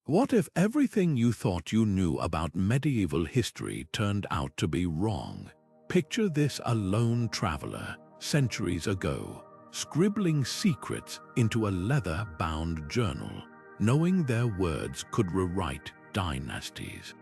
What if everything you thought you knew about medieval history turned out to be wrong? Picture this: a lone traveler, centuries ago, scribbling secrets into a leather-bound journal, knowing their words could rewrite dynasties.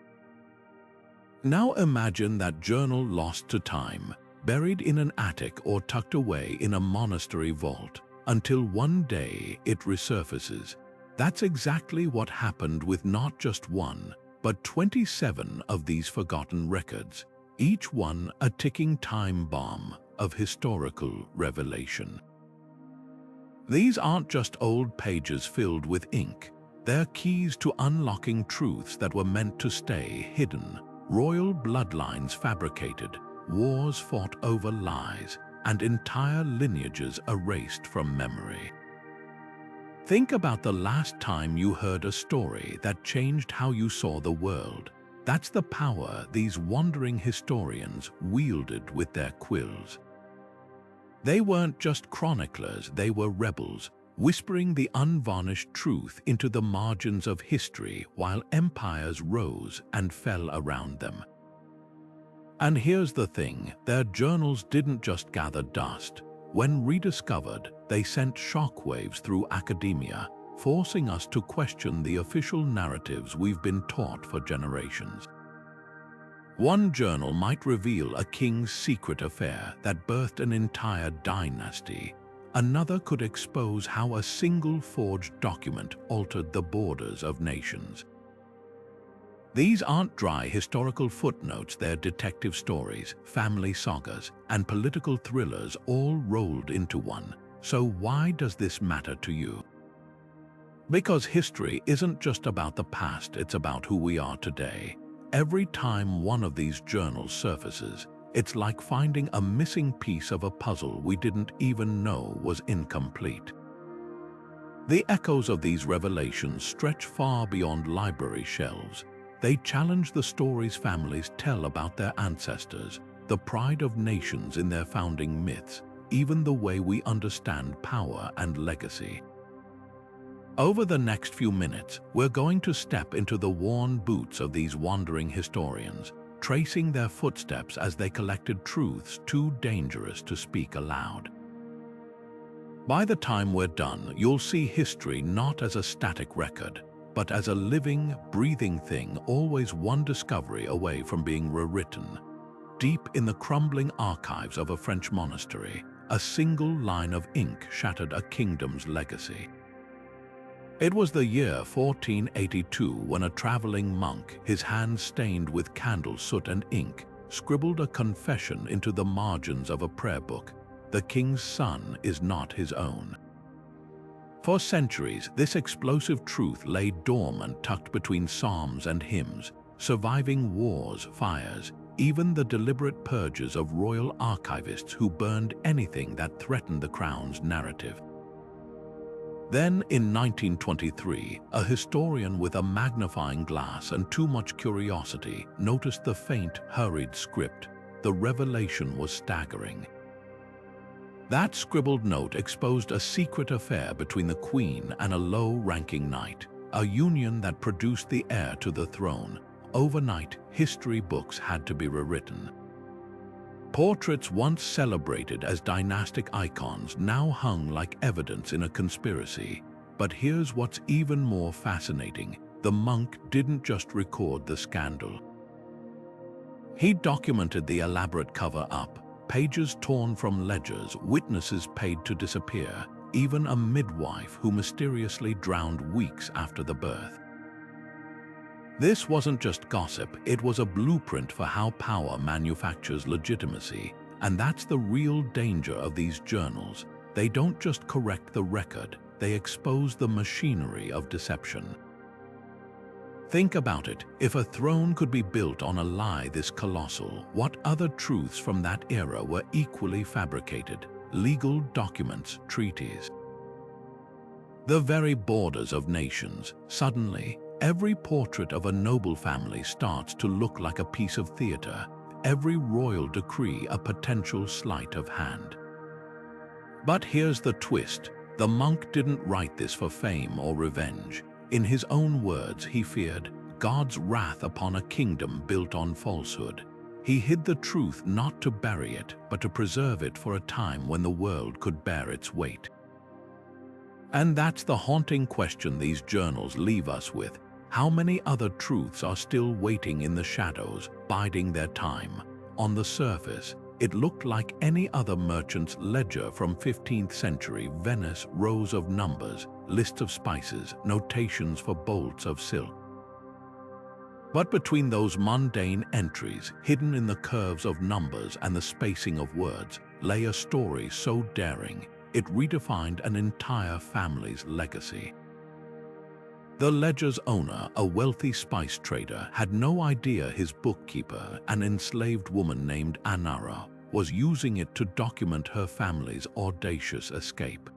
Now imagine that journal lost to time, buried in an attic or tucked away in a monastery vault, until one day it resurfaces. That's exactly what happened with not just one, but 27 of these forgotten records, each one a ticking time bomb of historical revelation. These aren't just old pages filled with ink. They're keys to unlocking truths that were meant to stay hidden, royal bloodlines fabricated, wars fought over lies, and entire lineages erased from memory. Think about the last time you heard a story that changed how you saw the world. That's the power these wandering historians wielded with their quills. They weren't just chroniclers, they were rebels, whispering the unvarnished truth into the margins of history while empires rose and fell around them. And here's the thing, their journals didn't just gather dust. When rediscovered, they sent shockwaves through academia, forcing us to question the official narratives we've been taught for generations. One journal might reveal a king's secret affair that birthed an entire dynasty. Another could expose how a single forged document altered the borders of nations. These aren't dry historical footnotes, they're detective stories, family sagas, and political thrillers all rolled into one. So why does this matter to you? Because history isn't just about the past, it's about who we are today. Every time one of these journals surfaces, it's like finding a missing piece of a puzzle we didn't even know was incomplete. The echoes of these revelations stretch far beyond library shelves. They challenge the stories families tell about their ancestors, the pride of nations in their founding myths, even the way we understand power and legacy. Over the next few minutes, we're going to step into the worn boots of these wandering historians, tracing their footsteps as they collected truths too dangerous to speak aloud. By the time we're done, you'll see history not as a static record, but as a living, breathing thing, always one discovery away from being rewritten. Deep in the crumbling archives of a French monastery, a single line of ink shattered a kingdom's legacy. It was the year 1482 when a traveling monk, his hands stained with candle soot and ink, scribbled a confession into the margins of a prayer book. The king's son is not his own. For centuries, this explosive truth lay dormant, tucked between psalms and hymns, surviving wars, fires, even the deliberate purges of royal archivists who burned anything that threatened the crown's narrative. Then, in 1923, a historian with a magnifying glass and too much curiosity noticed the faint, hurried script. The revelation was staggering. That scribbled note exposed a secret affair between the queen and a low-ranking knight, a union that produced the heir to the throne. Overnight, history books had to be rewritten. Portraits once celebrated as dynastic icons now hung like evidence in a conspiracy. But here's what's even more fascinating. The monk didn't just record the scandal. He documented the elaborate cover-up. Pages torn from ledgers, witnesses paid to disappear, even a midwife who mysteriously drowned weeks after the birth. This wasn't just gossip, it was a blueprint for how power manufactures legitimacy. And that's the real danger of these journals. They don't just correct the record, they expose the machinery of deception. Think about it. If a throne could be built on a lie this colossal, what other truths from that era were equally fabricated? Legal documents, treaties. The very borders of nations. Suddenly, every portrait of a noble family starts to look like a piece of theater. Every royal decree a potential sleight of hand. But here's the twist. The monk didn't write this for fame or revenge. In his own words, he feared God's wrath upon a kingdom built on falsehood. He hid the truth not to bury it, but to preserve it for a time when the world could bear its weight. And that's the haunting question these journals leave us with. How many other truths are still waiting in the shadows, biding their time? On the surface, it looked like any other merchant's ledger from 15th century Venice, rows of numbers, lists of spices, notations for bolts of silk. But between those mundane entries, hidden in the curves of numbers and the spacing of words, lay a story so daring, it redefined an entire family's legacy. The ledger's owner, a wealthy spice trader, had no idea his bookkeeper, an enslaved woman named Anara, was using it to document her family's audacious escape.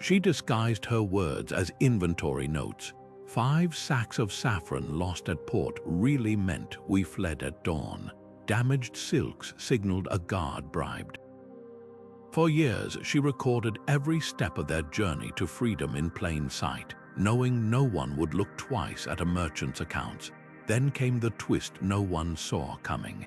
She disguised her words as inventory notes. 5 sacks of saffron lost at port really meant we fled at dawn. Damaged silks signaled a guard bribed. For years, she recorded every step of their journey to freedom in plain sight, knowing no one would look twice at a merchant's accounts. Then came the twist no one saw coming.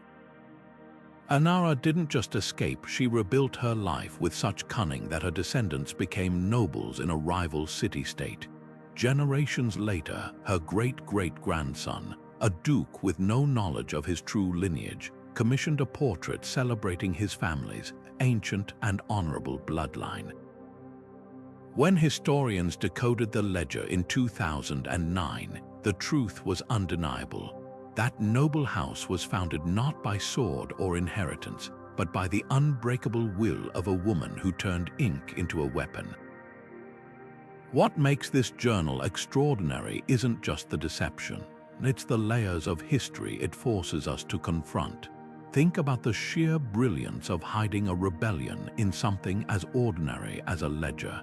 Anara didn't just escape, she rebuilt her life with such cunning that her descendants became nobles in a rival city-state. Generations later, her great-great-grandson, a duke with no knowledge of his true lineage, commissioned a portrait celebrating his family's ancient and honorable bloodline. When historians decoded the ledger in 2009, the truth was undeniable. That noble house was founded not by sword or inheritance, but by the unbreakable will of a woman who turned ink into a weapon. What makes this journal extraordinary isn't just the deception. It's the layers of history it forces us to confront. Think about the sheer brilliance of hiding a rebellion in something as ordinary as a ledger.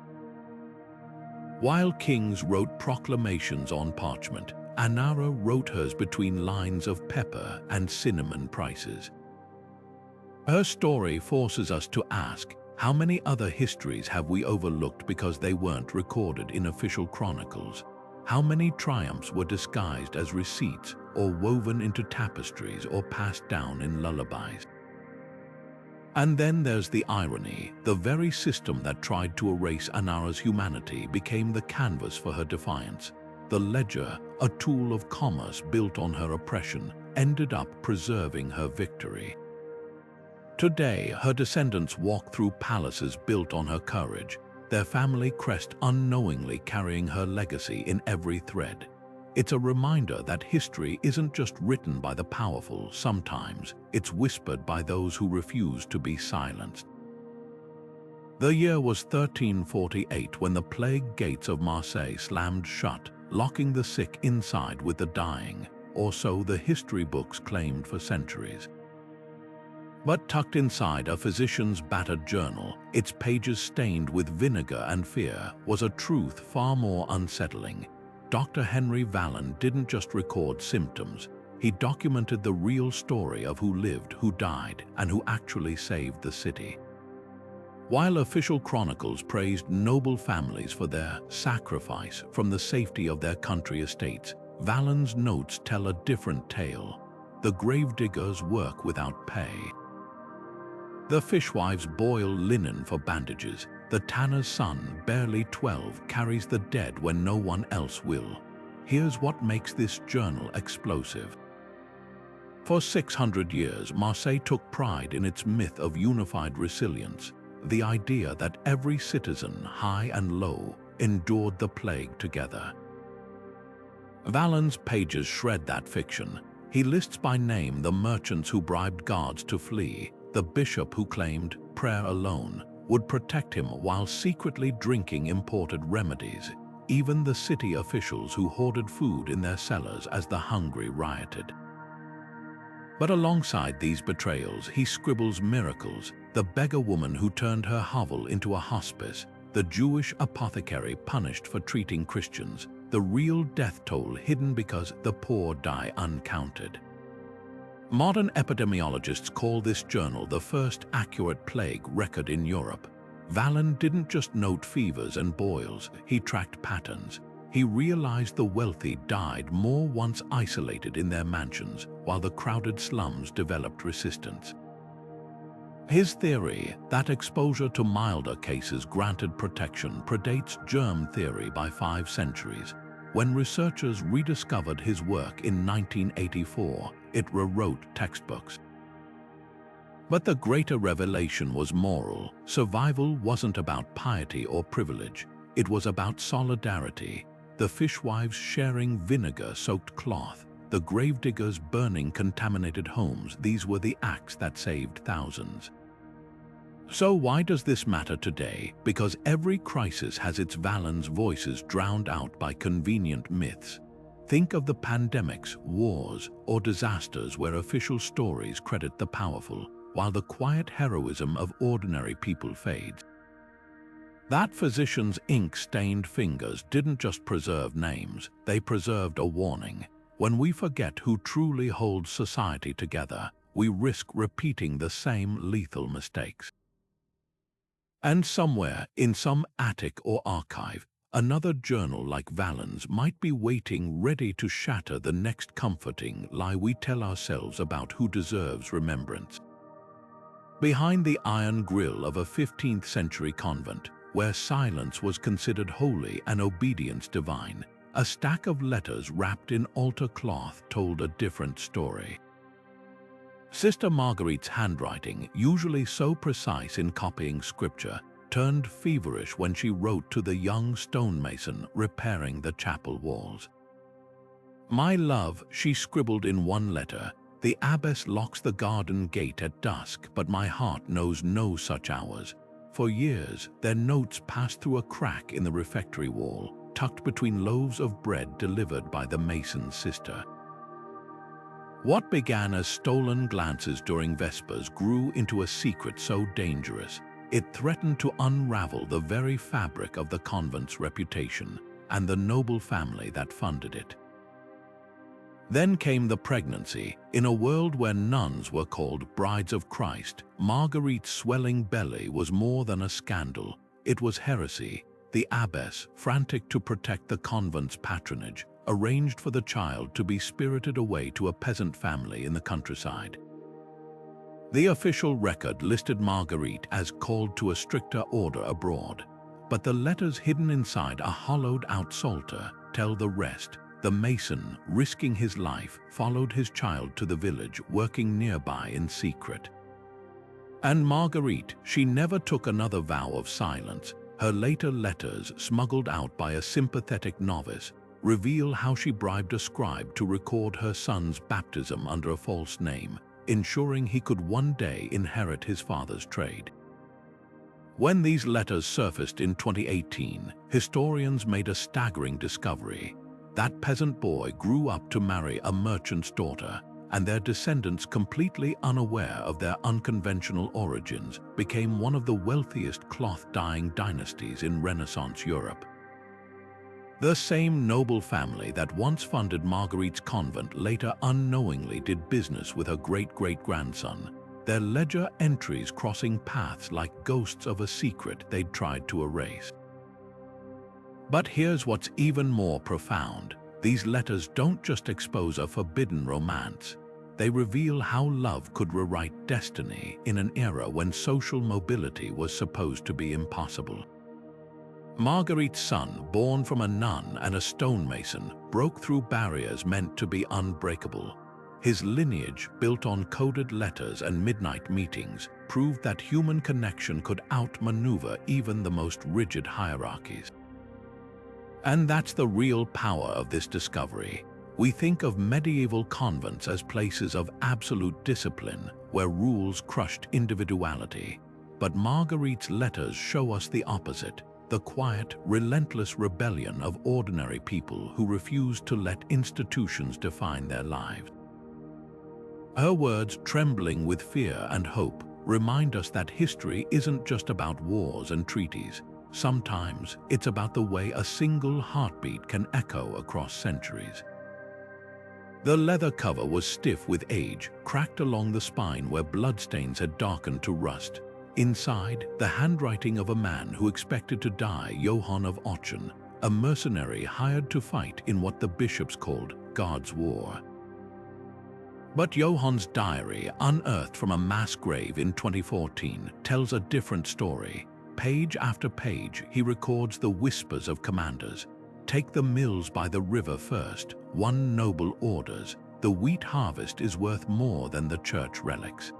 While kings wrote proclamations on parchment, Anara wrote hers between lines of pepper and cinnamon prices. Her story forces us to ask, how many other histories have we overlooked because they weren't recorded in official chronicles? How many triumphs were disguised as receipts or woven into tapestries or passed down in lullabies? And then there's the irony. The very system that tried to erase Anara's humanity became the canvas for her defiance. The ledger, a tool of commerce built on her oppression, ended up preserving her victory. Today, her descendants walk through palaces built on her courage, their family crest unknowingly carrying her legacy in every thread. It's a reminder that history isn't just written by the powerful, sometimes it's whispered by those who refuse to be silenced. The year was 1348 when the plague gates of Marseille slammed shut, locking the sick inside with the dying, or so the history books claimed for centuries. But tucked inside a physician's battered journal, its pages stained with vinegar and fear, was a truth far more unsettling. Dr. Henry Vallon didn't just record symptoms, he documented the real story of who lived, who died, and who actually saved the city. While official chronicles praised noble families for their sacrifice from the safety of their country estates, Vallon's notes tell a different tale. The gravediggers work without pay. The fishwives boil linen for bandages. The tanner's son, barely 12, carries the dead when no one else will. Here's what makes this journal explosive. For 600 years, Marseille took pride in its myth of unified resilience, the idea that every citizen, high and low, endured the plague together. Vallon's pages shred that fiction. He lists by name the merchants who bribed guards to flee, the bishop who claimed prayer alone would protect him while secretly drinking imported remedies, even the city officials who hoarded food in their cellars as the hungry rioted. But alongside these betrayals, he scribbles miracles: the beggar woman who turned her hovel into a hospice, the Jewish apothecary punished for treating Christians, the real death toll hidden because the poor die uncounted. Modern epidemiologists call this journal the first accurate plague record in Europe. Vallon didn't just note fevers and boils, he tracked patterns. he realized the wealthy died more once isolated in their mansions, while the crowded slums developed resistance. His theory that exposure to milder cases granted protection predates germ theory by 5 centuries. When researchers rediscovered his work in 1984, it rewrote textbooks. But the greater revelation was moral. Survival wasn't about piety or privilege. It was about solidarity. The fishwives sharing vinegar-soaked cloth, the gravediggers burning contaminated homes. These were the acts that saved thousands. So why does this matter today? Because every crisis has its Valens voices drowned out by convenient myths. Think of the pandemics, wars, or disasters where official stories credit the powerful, while the quiet heroism of ordinary people fades. That physician's ink-stained fingers didn't just preserve names, they preserved a warning. When we forget who truly holds society together, we risk repeating the same lethal mistakes. And somewhere, in some attic or archive, another journal like Valens might be waiting, ready to shatter the next comforting lie we tell ourselves about who deserves remembrance. Behind the iron grille of a 15th century convent, where silence was considered holy and obedience divine, a stack of letters wrapped in altar cloth told a different story. Sister Marguerite's handwriting, usually so precise in copying scripture, turned feverish when she wrote to the young stonemason repairing the chapel walls. "My love," she scribbled in one letter, "the abbess locks the garden gate at dusk, but my heart knows no such hours." For years, their notes passed through a crack in the refectory wall, tucked between loaves of bread delivered by the mason's sister. What began as stolen glances during Vespers grew into a secret so dangerous, it threatened to unravel the very fabric of the convent's reputation and the noble family that funded it. Then came the pregnancy. In a world where nuns were called brides of Christ, Marguerite's swelling belly was more than a scandal. It was heresy. The abbess, frantic to protect the convent's patronage, arranged for the child to be spirited away to a peasant family in the countryside. The official record listed Marguerite as called to a stricter order abroad, but the letters hidden inside a hollowed-out psalter tell the rest. The mason, risking his life, followed his child to the village, working nearby in secret. And Marguerite, she never took another vow of silence. Her later letters, smuggled out by a sympathetic novice, reveal how she bribed a scribe to record her son's baptism under a false name, ensuring he could one day inherit his father's trade. When these letters surfaced in 2018, historians made a staggering discovery. That peasant boy grew up to marry a merchant's daughter, and their descendants, completely unaware of their unconventional origins, became one of the wealthiest cloth-dyeing dynasties in Renaissance Europe. The same noble family that once funded Marguerite's convent later unknowingly did business with her great-great-grandson, their ledger entries crossing paths like ghosts of a secret they'd tried to erase. But here's what's even more profound. These letters don't just expose a forbidden romance. They reveal how love could rewrite destiny in an era when social mobility was supposed to be impossible. Marguerite's son, born from a nun and a stonemason, broke through barriers meant to be unbreakable. His lineage, built on coded letters and midnight meetings, proved that human connection could outmaneuver even the most rigid hierarchies. And that's the real power of this discovery. We think of medieval convents as places of absolute discipline, where rules crushed individuality. But Marguerite's letters show us the opposite, the quiet, relentless rebellion of ordinary people who refused to let institutions define their lives. Her words, trembling with fear and hope, remind us that history isn't just about wars and treaties. Sometimes it's about the way a single heartbeat can echo across centuries. The leather cover was stiff with age, cracked along the spine where bloodstains had darkened to rust. Inside, the handwriting of a man who expected to die, Johann of Aachen, a mercenary hired to fight in what the bishops called God's War. But Johann's diary, unearthed from a mass grave in 2014, tells a different story. Page after page, he records the whispers of commanders. Take the mills by the river first, one noble orders. The wheat harvest is worth more than the church relics.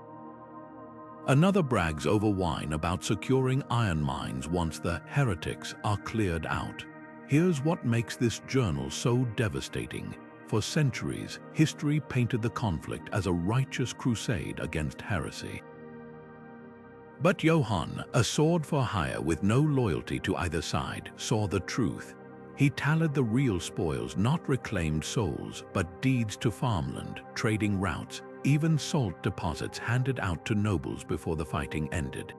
Another brags over wine about securing iron mines once the heretics are cleared out. Here's what makes this journal so devastating. For centuries, history painted the conflict as a righteous crusade against heresy. But Johann, a sword for hire with no loyalty to either side, saw the truth. He tallied the real spoils, not reclaimed souls, but deeds to farmland, trading routes, even salt deposits handed out to nobles before the fighting ended.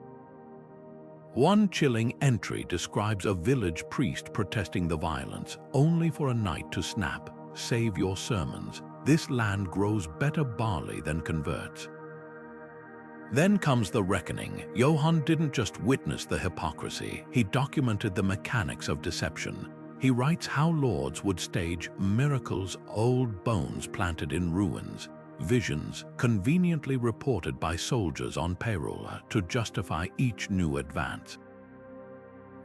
One chilling entry describes a village priest protesting the violence, only for a night to snap, "Save your sermons. This land grows better barley than converts." Then comes the reckoning. Johann didn't just witness the hypocrisy, he documented the mechanics of deception. He writes how lords would stage miracles, old bones planted in ruins, visions conveniently reported by soldiers on payroll to justify each new advance.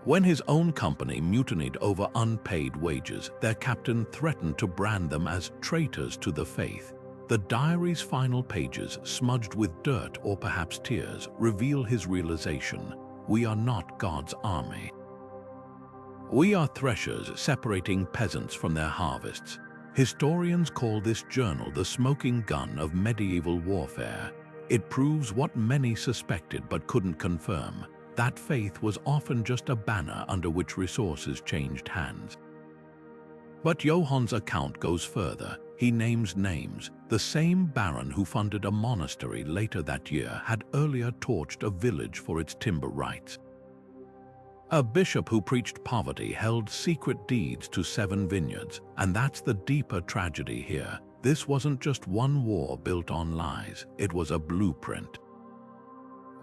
When his own company mutinied over unpaid wages, their captain threatened to brand them as traitors to the faith. The diary's final pages, smudged with dirt or perhaps tears, reveal his realization: we are not God's army. We are threshers separating peasants from their harvests. Historians call this journal the smoking gun of medieval warfare. It proves what many suspected but couldn't confirm: that faith was often just a banner under which resources changed hands. But Johann's account goes further. He names names. The same baron who funded a monastery later that year had earlier torched a village for its timber rights. A bishop who preached poverty held secret deeds to 7 vineyards, and that's the deeper tragedy here. This wasn't just one war built on lies, it was a blueprint.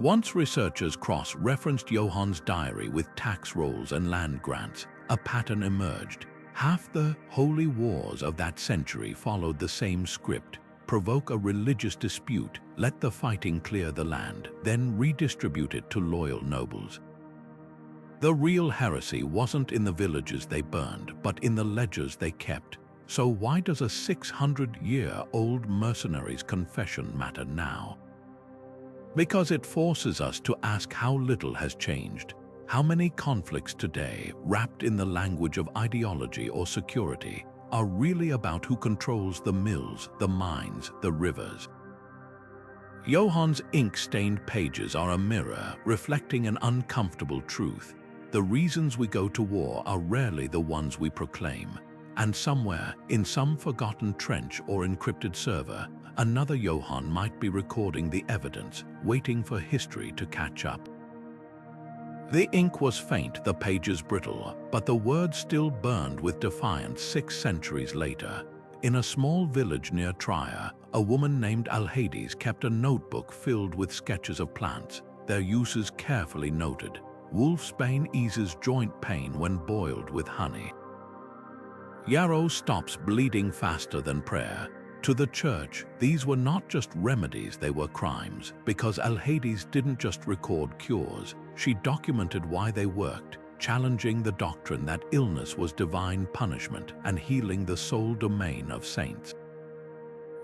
Once researchers cross-referenced Johann's diary with tax rolls and land grants, a pattern emerged. Half the holy wars of that century followed the same script: provoke a religious dispute, let the fighting clear the land, then redistribute it to loyal nobles. The real heresy wasn't in the villages they burned, but in the ledgers they kept. So why does a 600-year-old mercenary's confession matter now? Because it forces us to ask how little has changed. How many conflicts today, wrapped in the language of ideology or security, are really about who controls the mills, the mines, the rivers? Johann's ink-stained pages are a mirror reflecting an uncomfortable truth. The reasons we go to war are rarely the ones we proclaim. And somewhere, in some forgotten trench or encrypted server, another Johann might be recording the evidence, waiting for history to catch up. The ink was faint, the pages brittle, but the words still burned with defiance 6 centuries later. In a small village near Trier, a woman named Alhades kept a notebook filled with sketches of plants, their uses carefully noted. Wolfsbane eases joint pain when boiled with honey. Yarrow stops bleeding faster than prayer. To the church, these were not just remedies, they were crimes, because Alhades didn't just record cures, she documented why they worked, challenging the doctrine that illness was divine punishment and healing the sole domain of saints.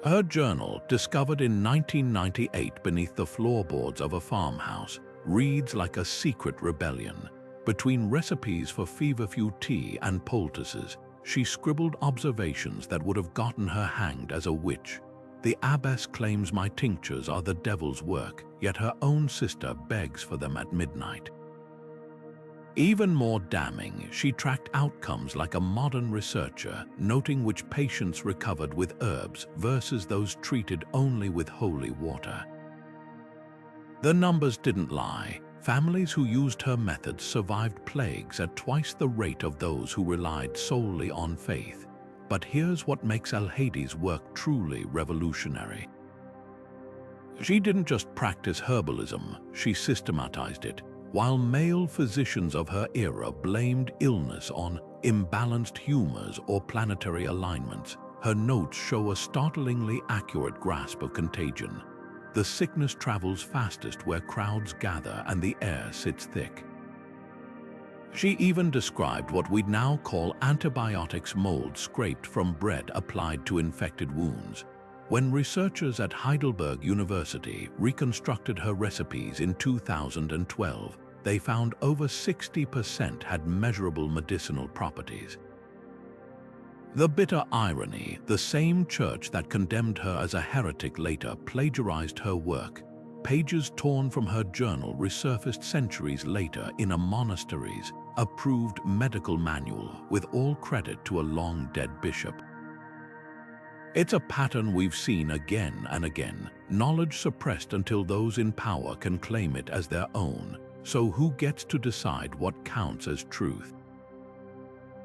Her journal, discovered in 1998 beneath the floorboards of a farmhouse, reads like a secret rebellion. Between recipes for feverfew tea and poultices, she scribbled observations that would have gotten her hanged as a witch. The abbess claims my tinctures are the devil's work, yet her own sister begs for them at midnight. Even more damning, she tracked outcomes like a modern researcher, noting which patients recovered with herbs versus those treated only with holy water. The numbers didn't lie. Families who used her methods survived plagues at twice the rate of those who relied solely on faith. But here's what makes Alhades' work truly revolutionary. She didn't just practice herbalism, she systematized it. While male physicians of her era blamed illness on imbalanced humors, or planetary alignments, her notes show a startlingly accurate grasp of contagion. The sickness travels fastest where crowds gather and the air sits thick. She even described what we'd now call antibiotics mold scraped from bread applied to infected wounds. When researchers at Heidelberg University reconstructed her recipes in 2012, they found over 60% had measurable medicinal properties. The bitter irony, the same church that condemned her as a heretic later plagiarized her work. Pages torn from her journal resurfaced centuries later in a monastery's approved medical manual, with all credit to a long-dead bishop. It's a pattern we've seen again and again, knowledge suppressed until those in power can claim it as their own. So who gets to decide what counts as truth?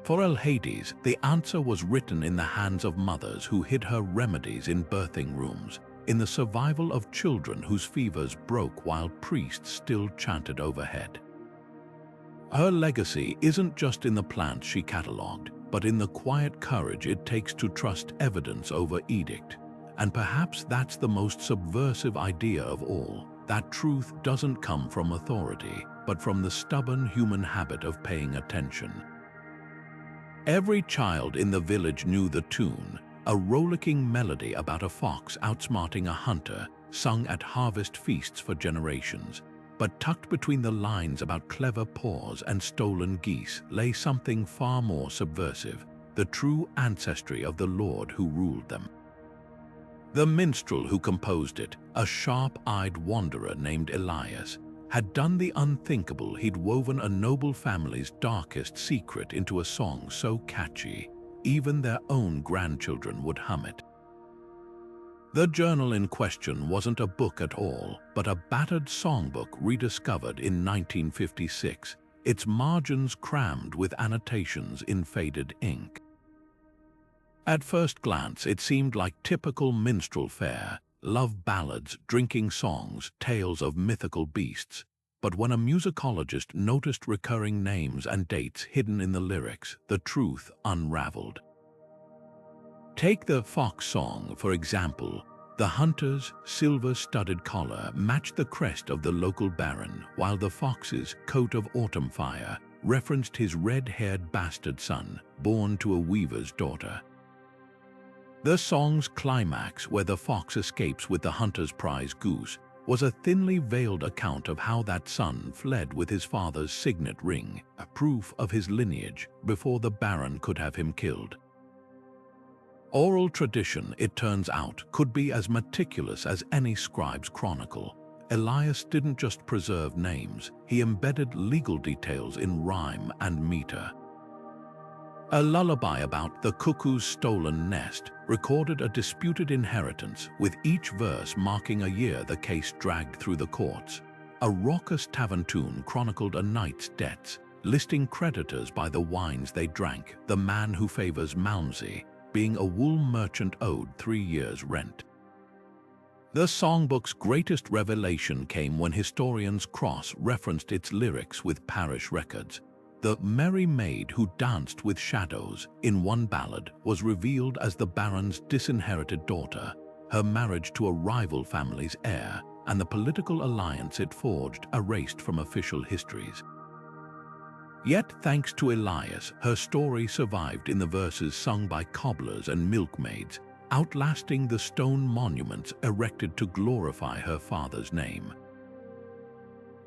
For Hades, the answer was written in the hands of mothers who hid her remedies in birthing rooms, in the survival of children whose fevers broke while priests still chanted overhead. Her legacy isn't just in the plants she catalogued, but in the quiet courage it takes to trust evidence over edict. And perhaps that's the most subversive idea of all, that truth doesn't come from authority, but from the stubborn human habit of paying attention. Every child in the village knew the tune, a rollicking melody about a fox outsmarting a hunter, sung at harvest feasts for generations. But tucked between the lines about clever paws and stolen geese lay something far more subversive, the true ancestry of the lord who ruled them. The minstrel who composed it, a sharp-eyed wanderer named Elias, had done the unthinkable. He'd woven a noble family's darkest secret into a song so catchy, even their own grandchildren would hum it. The journal in question wasn't a book at all, but a battered songbook rediscovered in 1956, its margins crammed with annotations in faded ink. At first glance, it seemed like typical minstrel fare, love ballads, drinking songs, tales of mythical beasts. But when a musicologist noticed recurring names and dates hidden in the lyrics, the truth unraveled. Take the fox song, for example. The hunter's silver-studded collar matched the crest of the local baron, while the fox's coat of autumn fire referenced his red-haired bastard son, born to a weaver's daughter. The song's climax, where the fox escapes with the hunter's prize goose, was a thinly veiled account of how that son fled with his father's signet ring, a proof of his lineage, before the baron could have him killed. Oral tradition, it turns out, could be as meticulous as any scribe's chronicle. Elias didn't just preserve names, he embedded legal details in rhyme and meter. A lullaby about the cuckoo's stolen nest recorded a disputed inheritance, with each verse marking a year the case dragged through the courts. A raucous tavern tune chronicled a knight's debts, listing creditors by the wines they drank, the man who favors Malmsey being a wool merchant owed 3 years' rent. The songbook's greatest revelation came when historians cross-referenced its lyrics with parish records. The merry maid who danced with shadows in one ballad was revealed as the baron's disinherited daughter, her marriage to a rival family's heir, and the political alliance it forged erased from official histories. Yet, thanks to Elias, her story survived in the verses sung by cobblers and milkmaids, outlasting the stone monuments erected to glorify her father's name.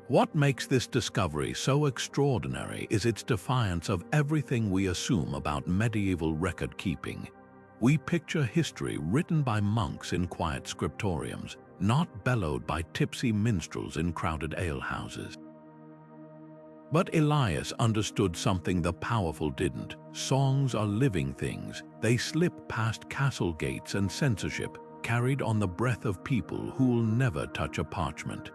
What makes this discovery so extraordinary is its defiance of everything we assume about medieval record-keeping. We picture history written by monks in quiet scriptoriums, not bellowed by tipsy minstrels in crowded alehouses. But Elias understood something the powerful didn't. Songs are living things. They slip past castle gates and censorship, carried on the breath of people who'll never touch a parchment.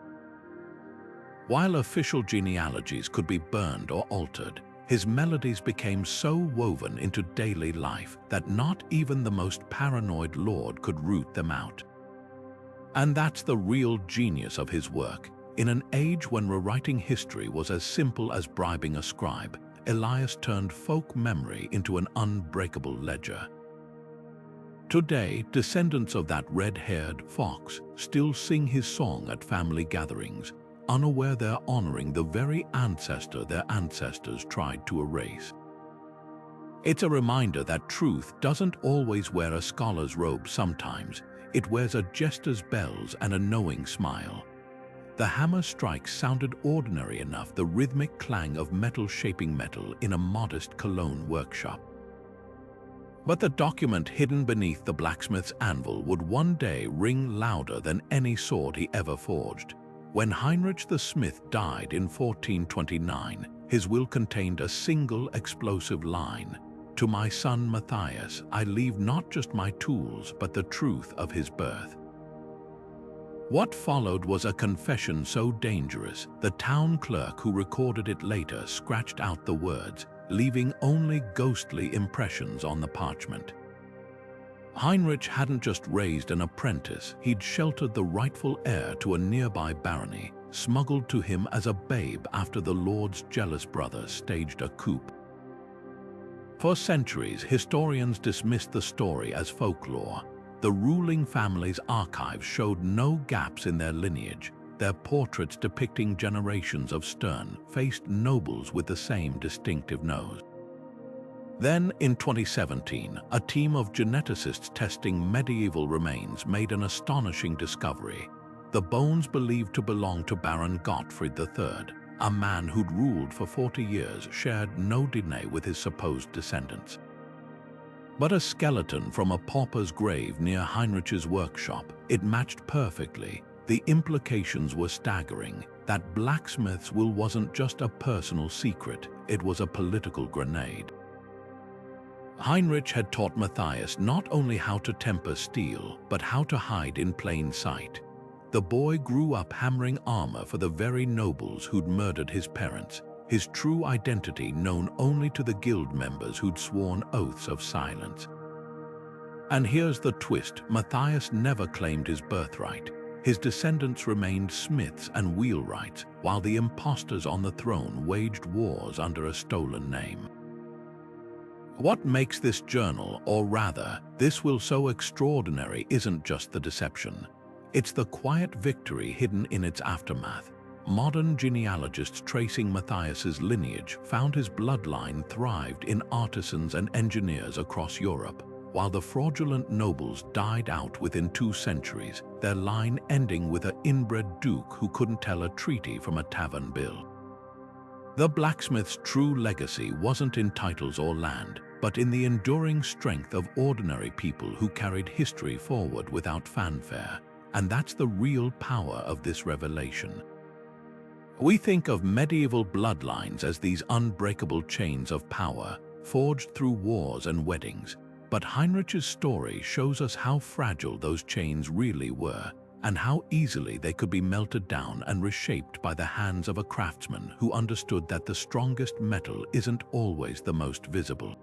While official genealogies could be burned or altered, his melodies became so woven into daily life that not even the most paranoid lord could root them out. And that's the real genius of his work. In an age when rewriting history was as simple as bribing a scribe, Elias turned folk memory into an unbreakable ledger. Today, descendants of that red-haired fox still sing his song at family gatherings, unaware they're honoring the very ancestor their ancestors tried to erase. It's a reminder that truth doesn't always wear a scholar's robe sometimes. It wears a jester's bells and a knowing smile. The hammer strikes sounded ordinary enough, the rhythmic clang of metal shaping metal in a modest Cologne workshop. But the document hidden beneath the blacksmith's anvil would one day ring louder than any sword he ever forged. When Heinrich the Smith died in 1429, his will contained a single explosive line: "To my son Matthias, I leave not just my tools, but the truth of his birth." What followed was a confession so dangerous, the town clerk who recorded it later scratched out the words, leaving only ghostly impressions on the parchment. Heinrich hadn't just raised an apprentice, he'd sheltered the rightful heir to a nearby barony, smuggled to him as a babe after the lord's jealous brother staged a coup. For centuries, historians dismissed the story as folklore. The ruling family's archives showed no gaps in their lineage, their portraits depicting generations of stern-faced nobles with the same distinctive nose. Then, in 2017, a team of geneticists testing medieval remains made an astonishing discovery. The bones believed to belong to Baron Gottfried III, a man who'd ruled for 40 years, shared no DNA with his supposed descendants. But a skeleton from a pauper's grave near Heinrich's workshop, it matched perfectly. The implications were staggering. That blacksmith's will wasn't just a personal secret, it was a political grenade. Heinrich had taught Matthias not only how to temper steel, but how to hide in plain sight. The boy grew up hammering armor for the very nobles who'd murdered his parents, his true identity known only to the guild members who'd sworn oaths of silence. And here's the twist: Matthias never claimed his birthright. His descendants remained smiths and wheelwrights, while the impostors on the throne waged wars under a stolen name. What makes this journal, or rather, this will so extraordinary, isn't just the deception. It's the quiet victory hidden in its aftermath. Modern genealogists tracing Matthias's lineage found his bloodline thrived in artisans and engineers across Europe, while the fraudulent nobles died out within 2 centuries, their line ending with an inbred duke who couldn't tell a treaty from a tavern bill. The blacksmith's true legacy wasn't in titles or land, but in the enduring strength of ordinary people who carried history forward without fanfare. And that's the real power of this revelation. We think of medieval bloodlines as these unbreakable chains of power, forged through wars and weddings. But Heinrich's story shows us how fragile those chains really were, and how easily they could be melted down and reshaped by the hands of a craftsman who understood that the strongest metal isn't always the most visible.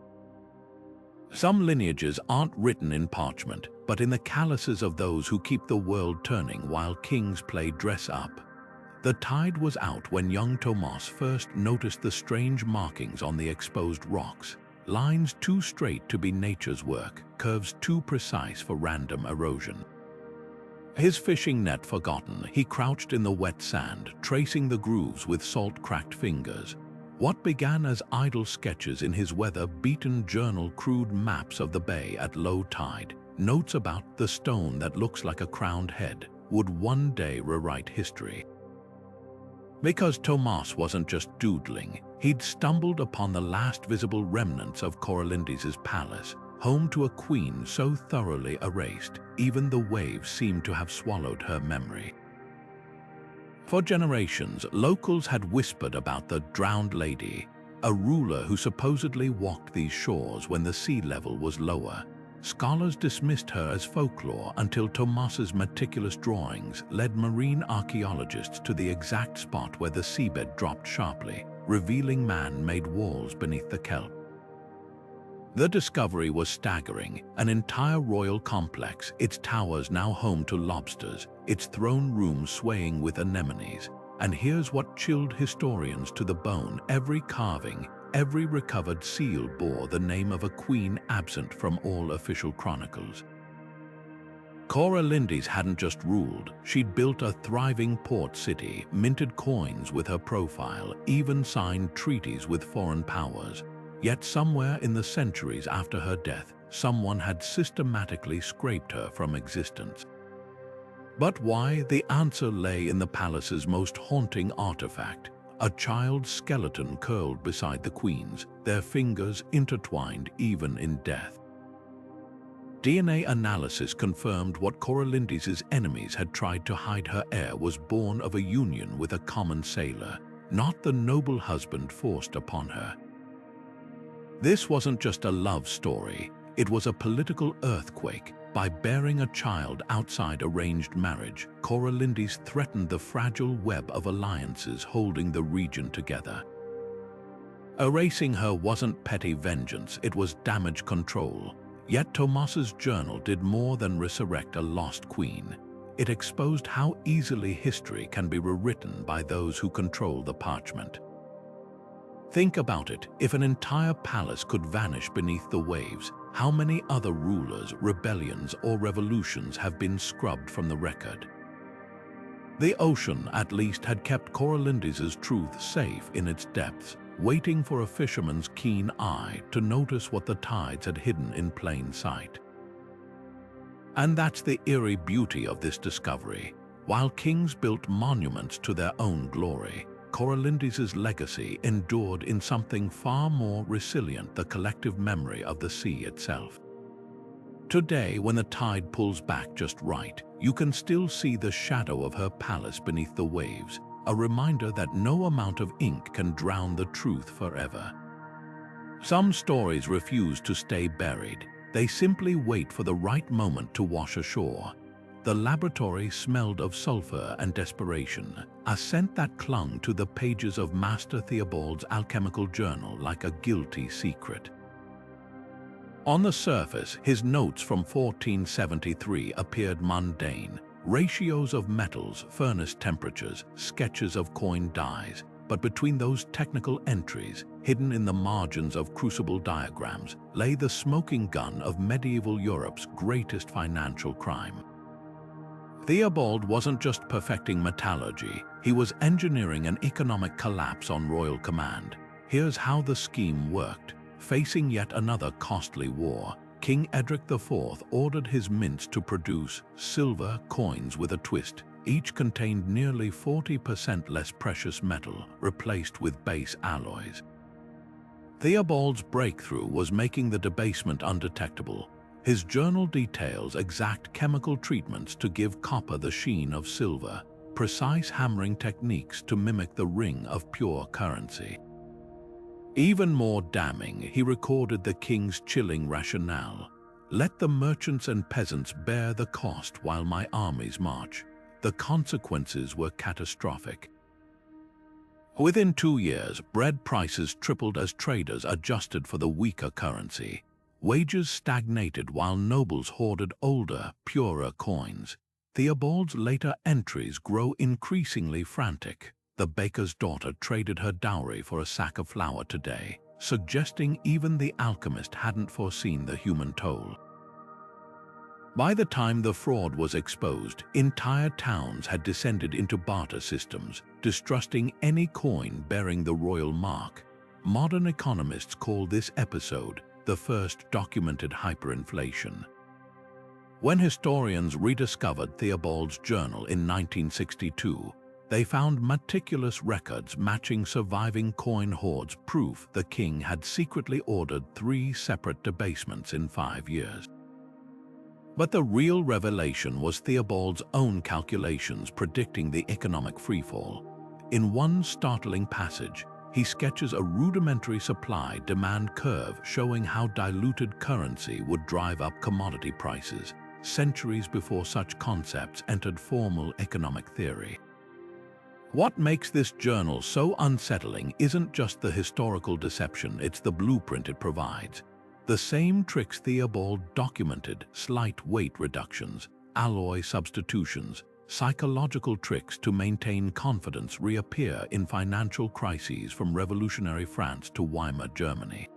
Some lineages aren't written in parchment, but in the calluses of those who keep the world turning while kings play dress-up. The tide was out when young Thomas first noticed the strange markings on the exposed rocks. Lines too straight to be nature's work, curves too precise for random erosion. His fishing net forgotten, he crouched in the wet sand, tracing the grooves with salt-cracked fingers. What began as idle sketches in his weather-beaten journal, crude maps of the bay at low tide, notes about the stone that looks like a crowned head, would one day rewrite history. Because Thomas wasn't just doodling, he'd stumbled upon the last visible remnants of Coralindis' palace, home to a queen so thoroughly erased, even the waves seemed to have swallowed her memory. For generations, locals had whispered about the drowned lady, a ruler who supposedly walked these shores when the sea level was lower. Scholars dismissed her as folklore until Thomas's meticulous drawings led marine archaeologists to the exact spot where the seabed dropped sharply, revealing man-made walls beneath the kelp. The discovery was staggering, an entire royal complex, its towers now home to lobsters, its throne room swaying with anemones. And here's what chilled historians to the bone: every carving, every recovered seal bore the name of a queen absent from all official chronicles. Coralindis hadn't just ruled, she'd built a thriving port city, minted coins with her profile, even signed treaties with foreign powers. Yet somewhere in the centuries after her death, someone had systematically scraped her from existence. But why? The answer lay in the palace's most haunting artifact, a child's skeleton curled beside the queen's, their fingers intertwined even in death. DNA analysis confirmed what Coralindis' enemies had tried to hide. Her heir was born of a union with a common sailor, not the noble husband forced upon her. This wasn't just a love story, it was a political earthquake. By bearing a child outside arranged marriage, Coralindis threatened the fragile web of alliances holding the region together. Erasing her wasn't petty vengeance, it was damage control. Yet Tomas's journal did more than resurrect a lost queen. It exposed how easily history can be rewritten by those who control the parchment. Think about it, if an entire palace could vanish beneath the waves, how many other rulers, rebellions, or revolutions have been scrubbed from the record? The ocean, at least, had kept Coralindis' truth safe in its depths, waiting for a fisherman's keen eye to notice what the tides had hidden in plain sight. And that's the eerie beauty of this discovery. While kings built monuments to their own glory, Coralindis' legacy endured in something far more resilient: the collective memory of the sea itself. Today, when the tide pulls back just right, you can still see the shadow of her palace beneath the waves, a reminder that no amount of ink can drown the truth forever. Some stories refuse to stay buried. They simply wait for the right moment to wash ashore. The laboratory smelled of sulfur and desperation, a scent that clung to the pages of Master Theobald's alchemical journal like a guilty secret. On the surface, his notes from 1473 appeared mundane: ratios of metals, furnace temperatures, sketches of coin dies. But between those technical entries, hidden in the margins of crucible diagrams, lay the smoking gun of medieval Europe's greatest financial crime. Theobald wasn't just perfecting metallurgy, he was engineering an economic collapse on royal command. Here's how the scheme worked. Facing yet another costly war, King Edric IV ordered his mints to produce silver coins with a twist. Each contained nearly 40% less precious metal, replaced with base alloys. Theobald's breakthrough was making the debasement undetectable. His journal details exact chemical treatments to give copper the sheen of silver, precise hammering techniques to mimic the ring of pure currency. Even more damning, he recorded the king's chilling rationale: "Let the merchants and peasants bear the cost while my armies march." The consequences were catastrophic. Within 2 years, bread prices tripled as traders adjusted for the weaker currency. Wages stagnated while nobles hoarded older, purer coins. Theobald's later entries grow increasingly frantic. The baker's daughter traded her dowry for a sack of flour today, suggesting even the alchemist hadn't foreseen the human toll. By the time the fraud was exposed, entire towns had descended into barter systems, distrusting any coin bearing the royal mark. Modern economists call this episode the first documented hyperinflation. When historians rediscovered Theobald's journal in 1962, they found meticulous records matching surviving coin hoards, proof the king had secretly ordered 3 separate debasements in 5 years. But the real revelation was Theobald's own calculations predicting the economic freefall. In one startling passage, he sketches a rudimentary supply-demand curve showing how diluted currency would drive up commodity prices, centuries before such concepts entered formal economic theory. What makes this journal so unsettling isn't just the historical deception, it's the blueprint it provides. The same tricks Theobald documented: slight weight reductions, alloy substitutions, psychological tricks to maintain confidence reappear in financial crises from revolutionary France to Weimar Germany.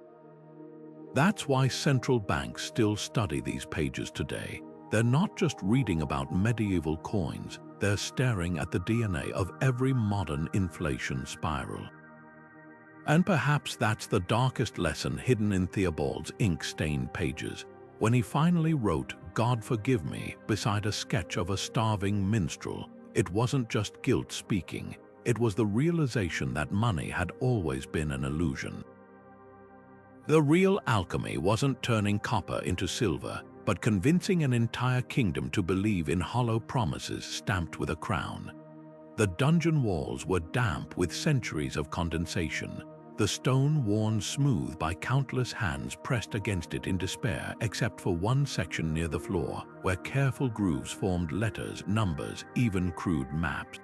That's why central banks still study these pages today. They're not just reading about medieval coins, they're staring at the DNA of every modern inflation spiral. And perhaps that's the darkest lesson hidden in Theobald's ink-stained pages, when he finally wrote "God forgive me" beside a sketch of a starving minstrel. It wasn't just guilt speaking, it was the realization that money had always been an illusion. The real alchemy wasn't turning copper into silver, but convincing an entire kingdom to believe in hollow promises stamped with a crown. The dungeon walls were damp with centuries of condensation, the stone worn smooth by countless hands pressed against it in despair, except for one section near the floor, where careful grooves formed letters, numbers, even crude maps.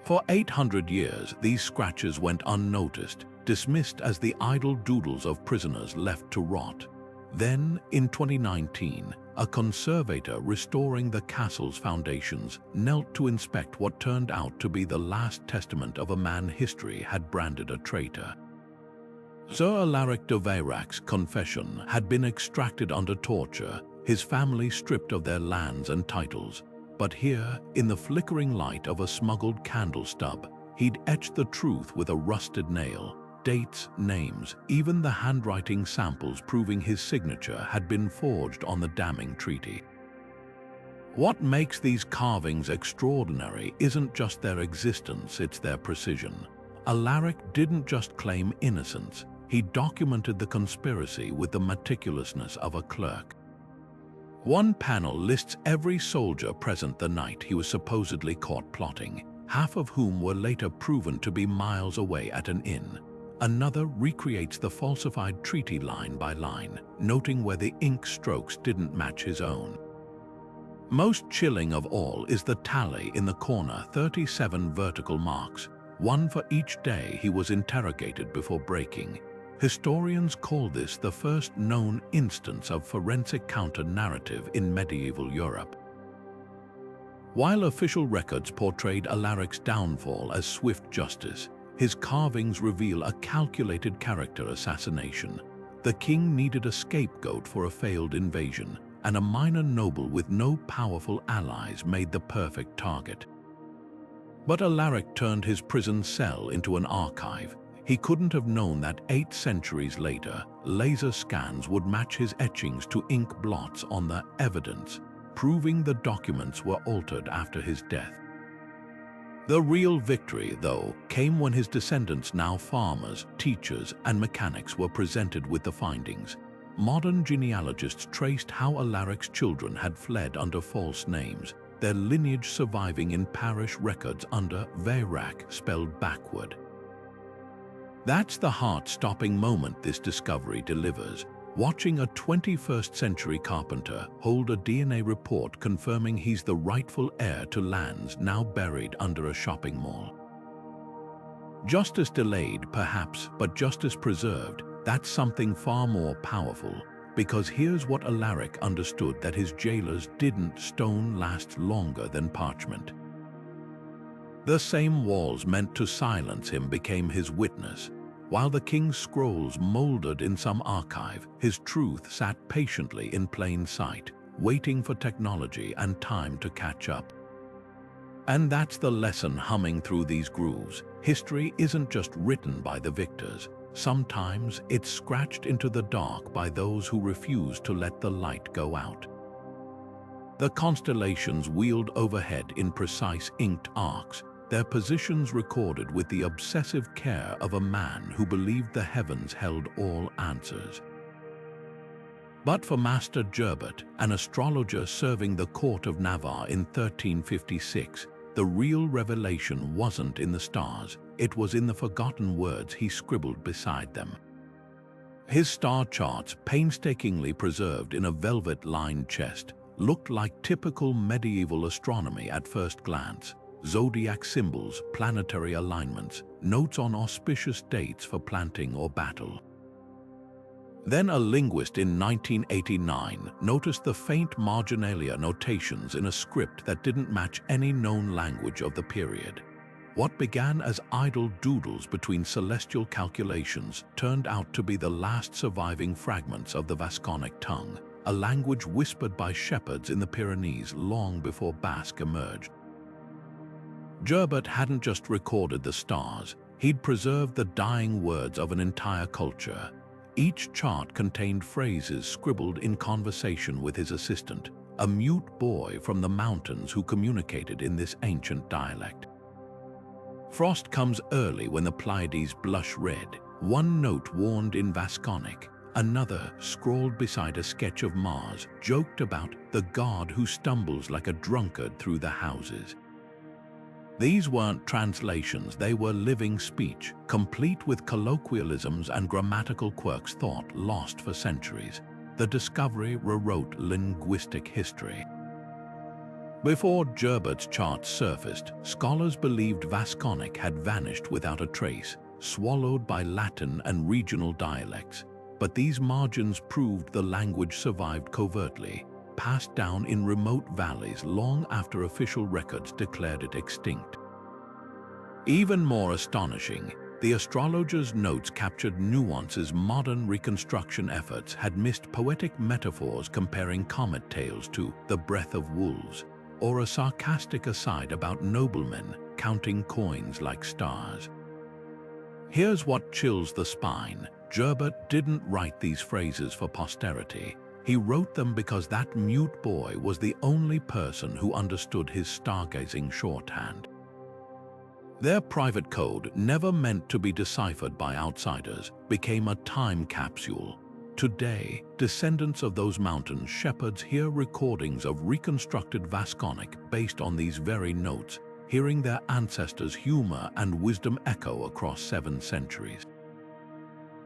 For 800 years, these scratches went unnoticed, dismissed as the idle doodles of prisoners left to rot. Then, in 2019, a conservator restoring the castle's foundations knelt to inspect what turned out to be the last testament of a man history had branded a traitor. Sir Alaric de Verac's confession had been extracted under torture, his family stripped of their lands and titles. But here, in the flickering light of a smuggled candle stub, he'd etched the truth with a rusted nail. Dates, names, even the handwriting samples proving his signature had been forged on the damning treaty. What makes these carvings extraordinary isn't just their existence, it's their precision. Alaric didn't just claim innocence, he documented the conspiracy with the meticulousness of a clerk. One panel lists every soldier present the night he was supposedly caught plotting, half of whom were later proven to be miles away at an inn. Another recreates the falsified treaty line by line, noting where the ink strokes didn't match his own. Most chilling of all is the tally in the corner: 37 vertical marks, one for each day he was interrogated before breaking. Historians call this the first known instance of forensic counter-narrative in medieval Europe. While official records portrayed Alaric's downfall as swift justice, his carvings reveal a calculated character assassination. The king needed a scapegoat for a failed invasion, and a minor noble with no powerful allies made the perfect target. But Alaric turned his prison cell into an archive. He couldn't have known that 8 centuries later, laser scans would match his etchings to ink blots on the evidence, proving the documents were altered after his death. The real victory, though, came when his descendants, now farmers, teachers, and mechanics, were presented with the findings. Modern genealogists traced how Alaric's children had fled under false names, their lineage surviving in parish records under Verac, spelled backward. That's the heart-stopping moment this discovery delivers. Watching a 21st century carpenter hold a DNA report confirming he's the rightful heir to lands now buried under a shopping mall. Justice delayed, perhaps, but justice preserved. That's something far more powerful, because here's what Alaric understood: that his jailers didn't. Stone lasts longer than parchment. The same walls meant to silence him became his witness. While the king's scrolls molded in some archive, his truth sat patiently in plain sight, waiting for technology and time to catch up. And that's the lesson humming through these grooves. History isn't just written by the victors. Sometimes it's scratched into the dark by those who refuse to let the light go out. The constellations wheeled overhead in precise inked arcs, their positions recorded with the obsessive care of a man who believed the heavens held all answers. But for Master Gerbert, an astrologer serving the court of Navarre in 1356, the real revelation wasn't in the stars, it was in the forgotten words he scribbled beside them. His star charts, painstakingly preserved in a velvet-lined chest, looked like typical medieval astronomy at first glance. Zodiac symbols, planetary alignments, notes on auspicious dates for planting or battle. Then a linguist in 1989 noticed the faint marginalia notations in a script that didn't match any known language of the period. What began as idle doodles between celestial calculations turned out to be the last surviving fragments of the Vasconic tongue, a language whispered by shepherds in the Pyrenees long before Basque emerged. Gerbert hadn't just recorded the stars, he'd preserved the dying words of an entire culture. Each chart contained phrases scribbled in conversation with his assistant, a mute boy from the mountains who communicated in this ancient dialect. Frost comes early when the Pleiades blush red. One note warned in Vasconic, another, scrawled beside a sketch of Mars, joked about the god who stumbles like a drunkard through the houses. These weren't translations, they were living speech, complete with colloquialisms and grammatical quirks thought lost for centuries. The discovery rewrote linguistic history. Before Gerbert's charts surfaced, scholars believed Vasconic had vanished without a trace, swallowed by Latin and regional dialects. But these margins proved the language survived covertly, passed down in remote valleys long after official records declared it extinct. Even more astonishing, the astrologer's notes captured nuances modern reconstruction efforts had missed: poetic metaphors comparing comet tails to the breath of wolves, or a sarcastic aside about noblemen counting coins like stars. Here's what chills the spine. Gerbert didn't write these phrases for posterity. He wrote them because that mute boy was the only person who understood his stargazing shorthand. Their private code, never meant to be deciphered by outsiders, became a time capsule. Today, descendants of those mountain shepherds hear recordings of reconstructed Vasconic based on these very notes, hearing their ancestors' humor and wisdom echo across 7 centuries.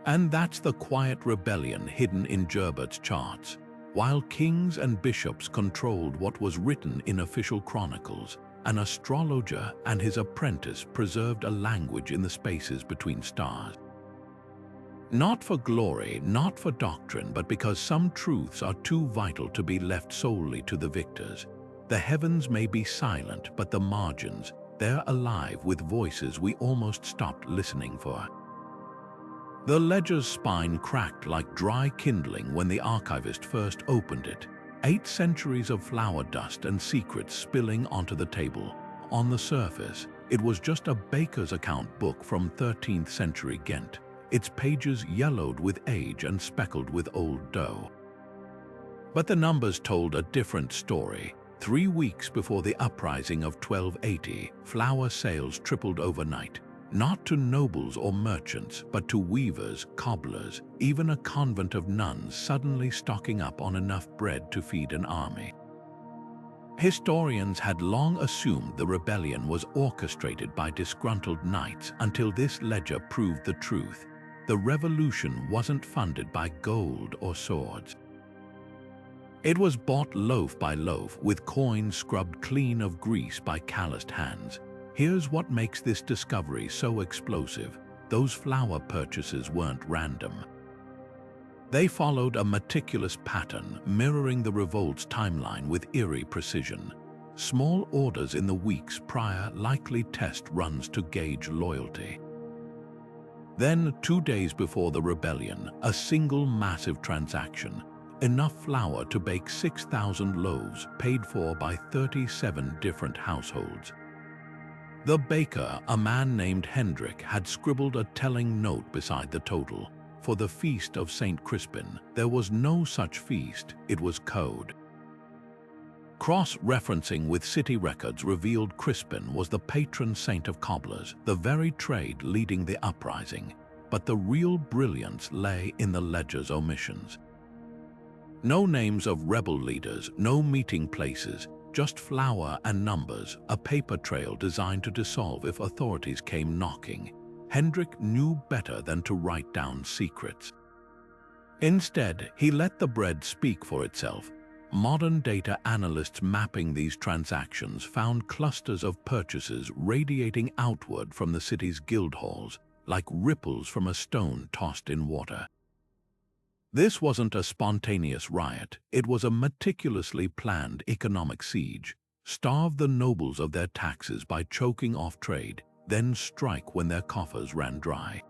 And that's the quiet rebellion hidden in Gerbert's charts. While kings and bishops controlled what was written in official chronicles, an astrologer and his apprentice preserved a language in the spaces between stars. Not for glory, not for doctrine, but because some truths are too vital to be left solely to the victors. The heavens may be silent, but the margins, they're alive with voices we almost stopped listening for. The ledger's spine cracked like dry kindling when the archivist first opened it, 8 centuries of flower dust and secrets spilling onto the table. On the surface, it was just a baker's account book from 13th century Ghent, its pages yellowed with age and speckled with old dough. But the numbers told a different story. 3 weeks before the uprising of 1280, flour sales tripled overnight. Not to nobles or merchants, but to weavers, cobblers, even a convent of nuns suddenly stocking up on enough bread to feed an army. Historians had long assumed the rebellion was orchestrated by disgruntled knights until this ledger proved the truth. The revolution wasn't funded by gold or swords. It was bought loaf by loaf, with coins scrubbed clean of grease by calloused hands. Here's what makes this discovery so explosive. Those flour purchases weren't random. They followed a meticulous pattern, mirroring the revolt's timeline with eerie precision. Small orders in the weeks prior, likely test runs to gauge loyalty. Then, 2 days before the rebellion, a single massive transaction. Enough flour to bake 6,000 loaves, paid for by 37 different households. The baker, a man named Hendrik, had scribbled a telling note beside the total. For the feast of St. Crispin, there was no such feast, it was code. Cross-referencing with city records revealed Crispin was the patron saint of cobblers, the very trade leading the uprising. But the real brilliance lay in the ledger's omissions. No names of rebel leaders, no meeting places, just flour and numbers, a paper trail designed to dissolve if authorities came knocking. Hendrik knew better than to write down secrets. Instead, he let the bread speak for itself. Modern data analysts mapping these transactions found clusters of purchases radiating outward from the city's guild halls, like ripples from a stone tossed in water. This wasn't a spontaneous riot, it was a meticulously planned economic siege. Starve the nobles of their taxes by choking off trade, then strike when their coffers ran dry.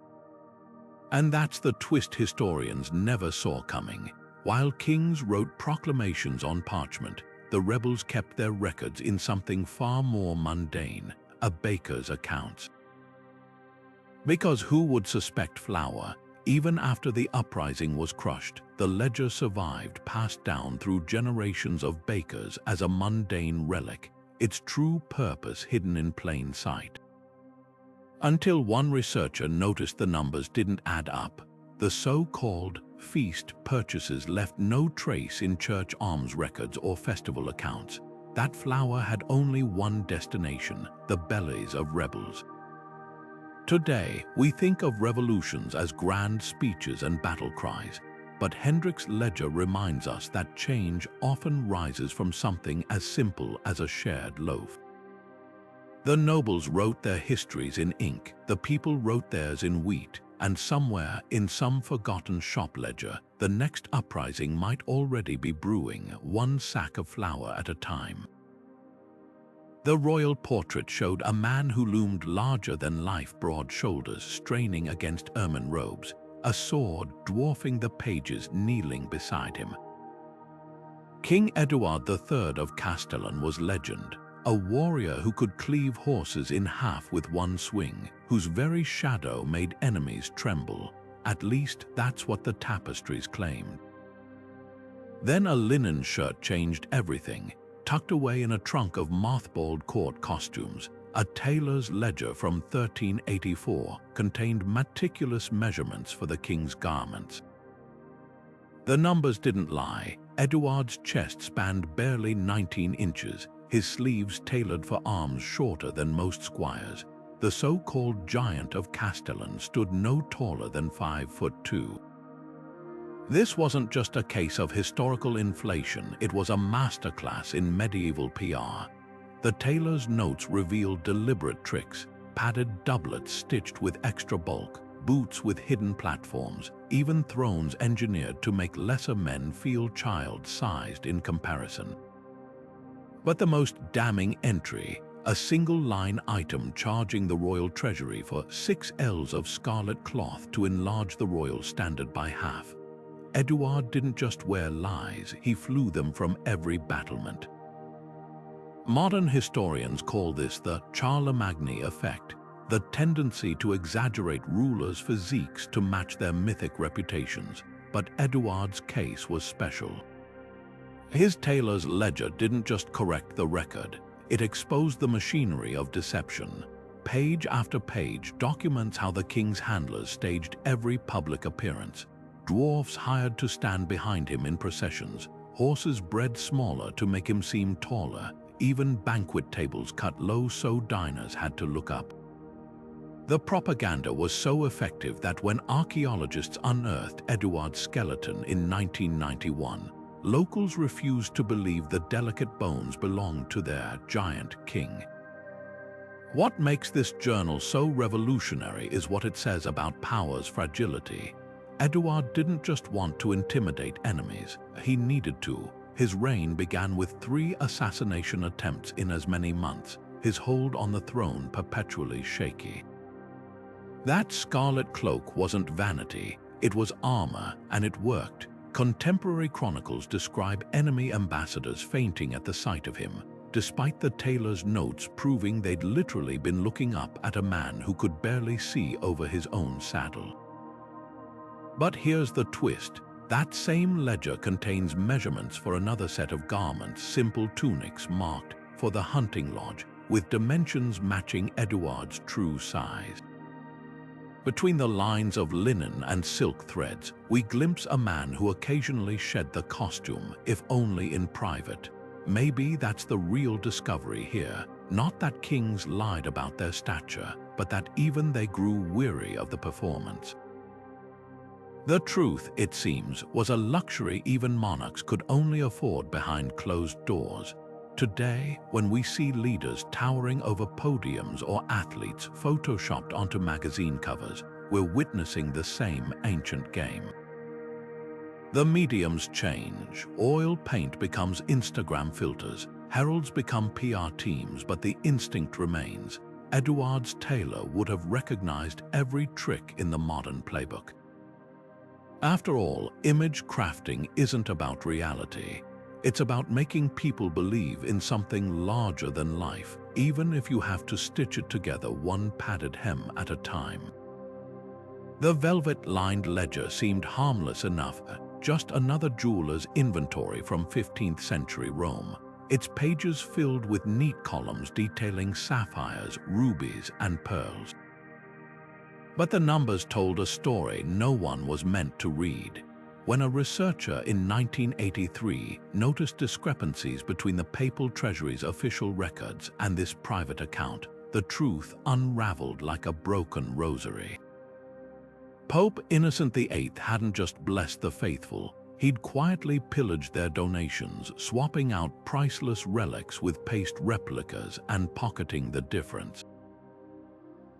And that's the twist historians never saw coming. While kings wrote proclamations on parchment, the rebels kept their records in something far more mundane, a baker's accounts. Because who would suspect flour? Even after the uprising was crushed, the ledger survived, passed down through generations of bakers as a mundane relic, its true purpose hidden in plain sight. Until one researcher noticed the numbers didn't add up. The so-called feast purchases left no trace in church alms records or festival accounts. That flour had only one destination, the bellies of rebels. Today, we think of revolutions as grand speeches and battle cries, but Hendrik's ledger reminds us that change often rises from something as simple as a shared loaf. The nobles wrote their histories in ink, the people wrote theirs in wheat, and somewhere in some forgotten shop ledger, the next uprising might already be brewing, one sack of flour at a time. The royal portrait showed a man who loomed larger than life, broad shoulders straining against ermine robes, a sword dwarfing the pages kneeling beside him. King Edward III of Castellan was legend, a warrior who could cleave horses in half with one swing, whose very shadow made enemies tremble. At least that's what the tapestries claimed. Then a linen shirt changed everything. Tucked away in a trunk of mothballed court costumes, a tailor's ledger from 1384 contained meticulous measurements for the king's garments. The numbers didn't lie. Edward's chest spanned barely 19 inches, his sleeves tailored for arms shorter than most squires. The so-called giant of Castellan stood no taller than 5'2". This wasn't just a case of historical inflation, it was a masterclass in medieval PR. The tailor's notes revealed deliberate tricks, padded doublets stitched with extra bulk, boots with hidden platforms, even thrones engineered to make lesser men feel child-sized in comparison. But the most damning entry, a single-line item charging the royal treasury for 6 ells of scarlet cloth to enlarge the royal standard by half. Edward didn't just wear lies, he flew them from every battlement. Modern historians call this the Charlemagne effect, the tendency to exaggerate rulers' physiques to match their mythic reputations. But Edward's case was special. His tailor's ledger didn't just correct the record, it exposed the machinery of deception. Page after page documents how the king's handlers staged every public appearance. Dwarfs hired to stand behind him in processions, horses bred smaller to make him seem taller, even banquet tables cut low so diners had to look up. The propaganda was so effective that when archaeologists unearthed Edward's skeleton in 1991, locals refused to believe the delicate bones belonged to their giant king. What makes this journal so revolutionary is what it says about power's fragility. Edward didn't just want to intimidate enemies, he needed to. His reign began with 3 assassination attempts in as many months, his hold on the throne perpetually shaky. That scarlet cloak wasn't vanity, it was armor, and it worked. Contemporary chronicles describe enemy ambassadors fainting at the sight of him, despite the tailor's notes proving they'd literally been looking up at a man who could barely see over his own saddle. But here's the twist. That same ledger contains measurements for another set of garments, simple tunics marked for the hunting lodge, with dimensions matching Edward's true size. Between the lines of linen and silk threads, we glimpse a man who occasionally shed the costume, if only in private. Maybe that's the real discovery here, not that kings lied about their stature, but that even they grew weary of the performance. The truth, it seems, was a luxury even monarchs could only afford behind closed doors. Today, when we see leaders towering over podiums or athletes photoshopped onto magazine covers, we're witnessing the same ancient game. The mediums change. Oil paint becomes Instagram filters. Heralds become PR teams, but the instinct remains. Edouard's tailor would have recognized every trick in the modern playbook. After all, image crafting isn't about reality. It's about making people believe in something larger than life, even if you have to stitch it together one padded hem at a time. The velvet-lined ledger seemed harmless enough, just another jeweler's inventory from 15th century Rome. Its pages filled with neat columns detailing sapphires, rubies, and pearls. But the numbers told a story no one was meant to read. When a researcher in 1983 noticed discrepancies between the papal treasury's official records and this private account, the truth unraveled like a broken rosary. Pope Innocent VIII hadn't just blessed the faithful, he'd quietly pillaged their donations, swapping out priceless relics with paste replicas and pocketing the difference.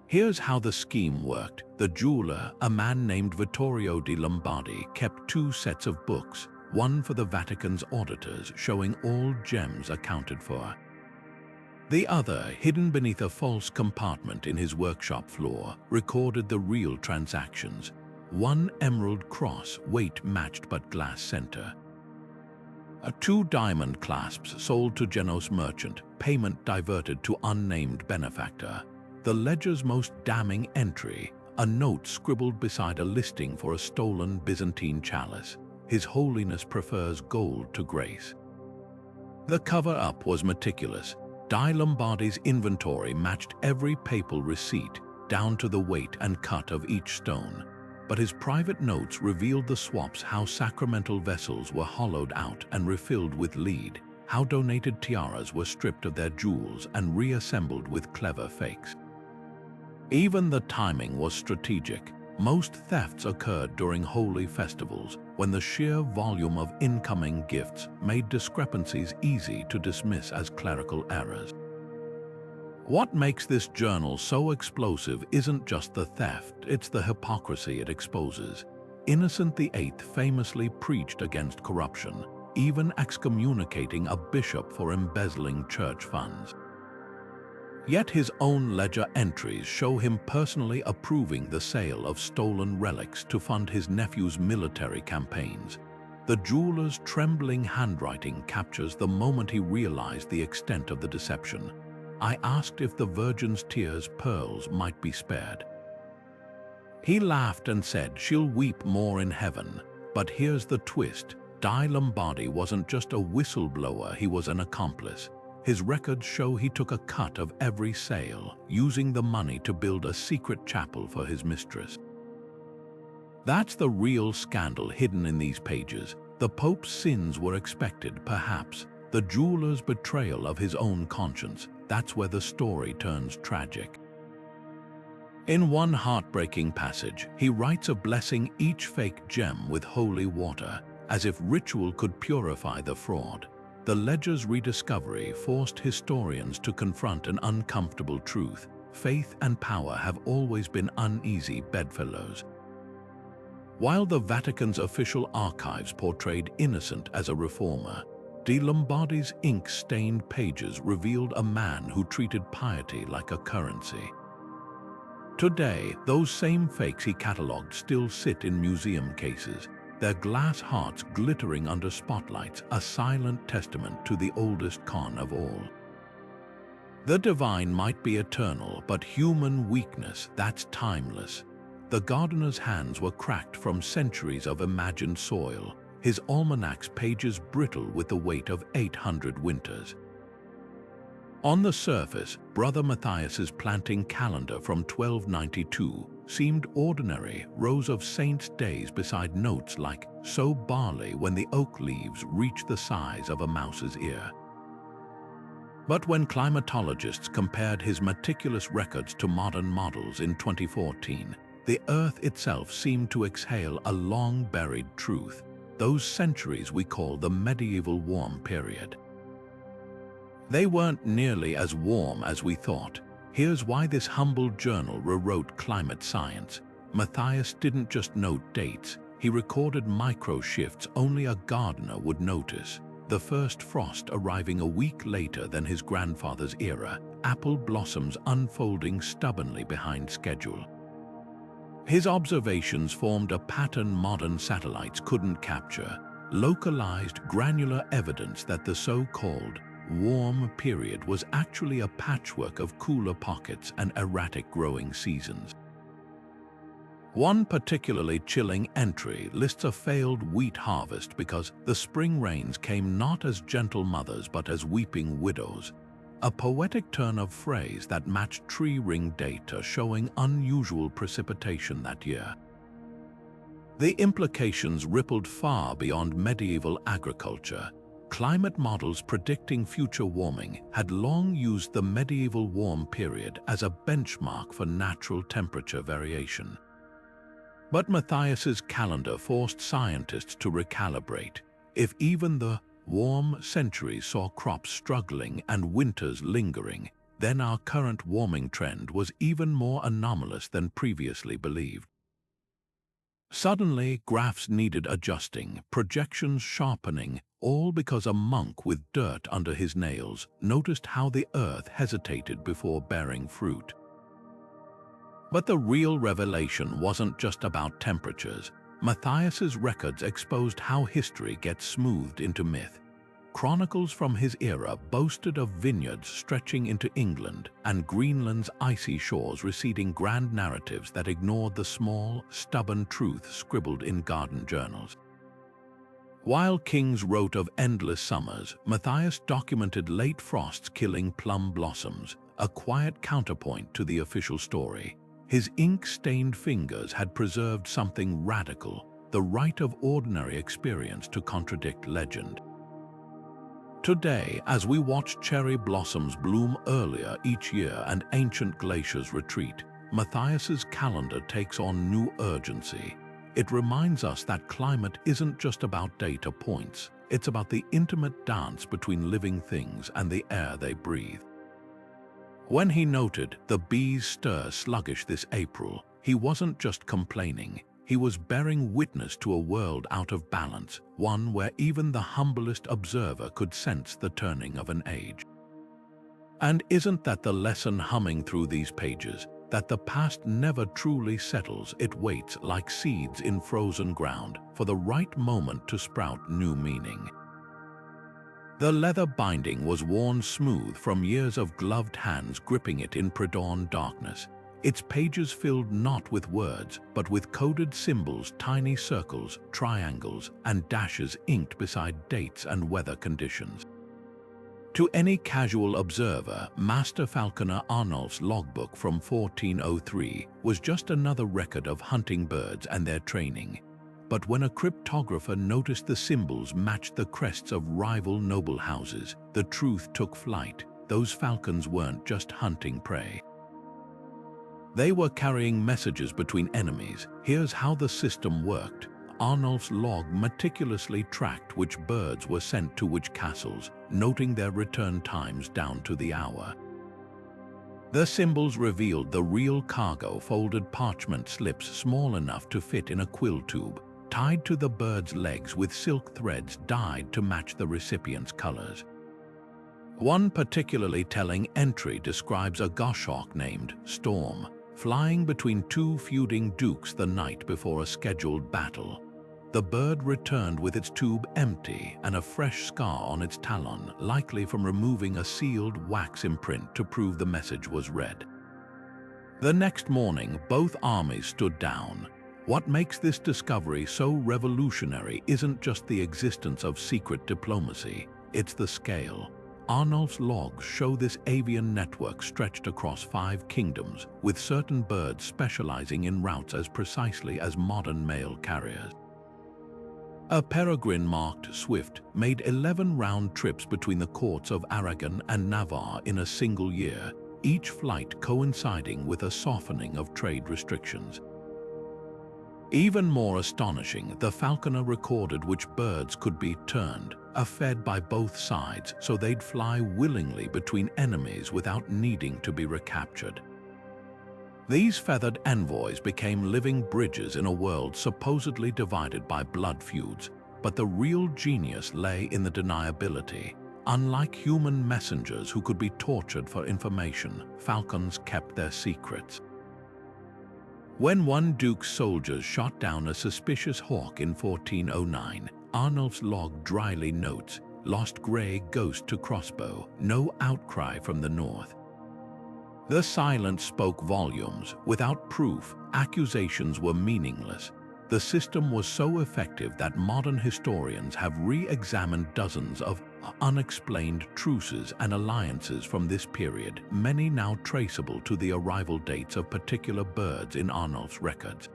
Here's how the scheme worked. The jeweler, a man named Vittorio di Lombardi, kept 2 sets of books, one for the Vatican's auditors showing all gems accounted for. The other, hidden beneath a false compartment in his workshop floor, recorded the real transactions. 1 emerald cross, weight matched but glass center. 2 diamond clasps sold to Genoese merchant, payment diverted to unnamed benefactor. The ledger's most damning entry, a note scribbled beside a listing for a stolen Byzantine chalice. His Holiness prefers gold to grace. The cover-up was meticulous. Di Lombardi's inventory matched every papal receipt, down to the weight and cut of each stone. But his private notes revealed the swaps: how sacramental vessels were hollowed out and refilled with lead, how donated tiaras were stripped of their jewels and reassembled with clever fakes. Even the timing was strategic. Most thefts occurred during holy festivals, when the sheer volume of incoming gifts made discrepancies easy to dismiss as clerical errors. What makes this journal so explosive isn't just the theft, it's the hypocrisy it exposes. Innocent VIII famously preached against corruption, even excommunicating a bishop for embezzling church funds. Yet his own ledger entries show him personally approving the sale of stolen relics to fund his nephew's military campaigns. The jeweler's trembling handwriting captures the moment he realized the extent of the deception. I asked if the Virgin's tears pearls might be spared. He laughed and said, "She'll weep more in heaven." But here's the twist. Di Lombardi wasn't just a whistleblower, he was an accomplice. His records show he took a cut of every sale, using the money to build a secret chapel for his mistress. That's the real scandal hidden in these pages. The Pope's sins were expected, perhaps. The jeweler's betrayal of his own conscience. That's where the story turns tragic. In one heartbreaking passage, he writes of blessing each fake gem with holy water, as if ritual could purify the fraud. The ledger's rediscovery forced historians to confront an uncomfortable truth. Faith and power have always been uneasy bedfellows. While the Vatican's official archives portrayed Innocent as a reformer, de Lombardi's ink-stained pages revealed a man who treated piety like a currency. Today, those same fakes he catalogued still sit in museum cases, their glass hearts glittering under spotlights, a silent testament to the oldest con of all. The divine might be eternal, but human weakness, that's timeless. The gardener's hands were cracked from centuries of imagined soil, his almanac's pages brittle with the weight of 800 winters. On the surface, Brother Matthias's planting calendar from 1292 seemed ordinary, rows of saints' days beside notes like, "Sow barley when the oak leaves reach the size of a mouse's ear." But when climatologists compared his meticulous records to modern models in 2014, the earth itself seemed to exhale a long-buried truth, those centuries we call the medieval warm period. They weren't nearly as warm as we thought. Here's why this humble journal rewrote climate science. Matthias didn't just note dates, He recorded micro-shifts only a gardener would notice, the first frost arriving a week later than his grandfather's era, apple blossoms unfolding stubbornly behind schedule. His observations formed a pattern modern satellites couldn't capture, localized granular evidence that the so-called warm period was actually a patchwork of cooler pockets and erratic growing seasons. One particularly chilling entry lists a failed wheat harvest because the spring rains came not as gentle mothers but as weeping widows, a poetic turn of phrase that matched tree ring data showing unusual precipitation that year. The implications rippled far beyond medieval agriculture. Climate models predicting future warming had long used the medieval warm period as a benchmark for natural temperature variation. But Matthias's calendar forced scientists to recalibrate. If even the warm centuries saw crops struggling and winters lingering, then our current warming trend was even more anomalous than previously believed. Suddenly, graphs needed adjusting, projections sharpening, all because a monk with dirt under his nails noticed how the earth hesitated before bearing fruit. But the real revelation wasn't just about temperatures. Matthias's records exposed how history gets smoothed into myth. Chronicles from his era boasted of vineyards stretching into England and Greenland's icy shores reciting grand narratives that ignored the small, stubborn truth scribbled in garden journals. While kings wrote of endless summers, Matthias documented late frosts killing plum blossoms, a quiet counterpoint to the official story. His ink-stained fingers had preserved something radical, the right of ordinary experience to contradict legend. Today, as we watch cherry blossoms bloom earlier each year and ancient glaciers retreat, Matthias's calendar takes on new urgency. It reminds us that climate isn't just about data points, it's about the intimate dance between living things and the air they breathe. When he noted the bees stir sluggish this April, he wasn't just complaining, he was bearing witness to a world out of balance, one where even the humblest observer could sense the turning of an age. And isn't that the lesson humming through these pages, that the past never truly settles, it waits like seeds in frozen ground for the right moment to sprout new meaning. The leather binding was worn smooth from years of gloved hands gripping it in pre-dawn darkness, its pages filled not with words, but with coded symbols, tiny circles, triangles, and dashes inked beside dates and weather conditions. To any casual observer, Master Falconer Arnulf's logbook from 1403 was just another record of hunting birds and their training. But when a cryptographer noticed the symbols matched the crests of rival noble houses, the truth took flight. Those falcons weren't just hunting prey. They were carrying messages between enemies. Here's how the system worked. Arnulf's log meticulously tracked which birds were sent to which castles, noting their return times down to the hour. The symbols revealed the real cargo, folded parchment slips small enough to fit in a quill tube, tied to the bird's legs with silk threads dyed to match the recipient's colors. One particularly telling entry describes a goshawk named Storm, flying between two feuding dukes the night before a scheduled battle. The bird returned with its tube empty and a fresh scar on its talon, likely from removing a sealed wax imprint to prove the message was read. The next morning, both armies stood down. What makes this discovery so revolutionary isn't just the existence of secret diplomacy, it's the scale. Arnulf's logs show this avian network stretched across 5 kingdoms, with certain birds specializing in routes as precisely as modern mail carriers. A peregrine marked Swift made 11 round trips between the courts of Aragon and Navarre in a single year, each flight coinciding with a softening of trade restrictions. Even more astonishing, the falconer recorded which birds could be turned, fed by both sides, so they'd fly willingly between enemies without needing to be recaptured. These feathered envoys became living bridges in a world supposedly divided by blood feuds, but the real genius lay in the deniability. Unlike human messengers who could be tortured for information, falcons kept their secrets. When one duke's soldiers shot down a suspicious hawk in 1409, Arnulf's log dryly notes, "Lost grey ghost to crossbow, no outcry from the north." The silence spoke volumes. Without proof, accusations were meaningless. The system was so effective that modern historians have re-examined dozens of unexplained truces and alliances from this period, many now traceable to the arrival dates of particular birds in Arnulf's records.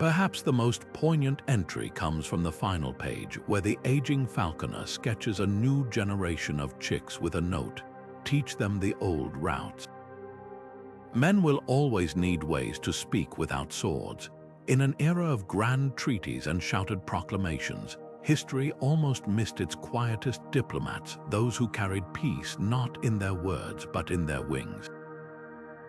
Perhaps the most poignant entry comes from the final page, where the aging falconer sketches a new generation of chicks with a note: "Teach them the old routes." Men will always need ways to speak without swords. In an era of grand treaties and shouted proclamations, history almost missed its quietest diplomats, those who carried peace not in their words but in their wings.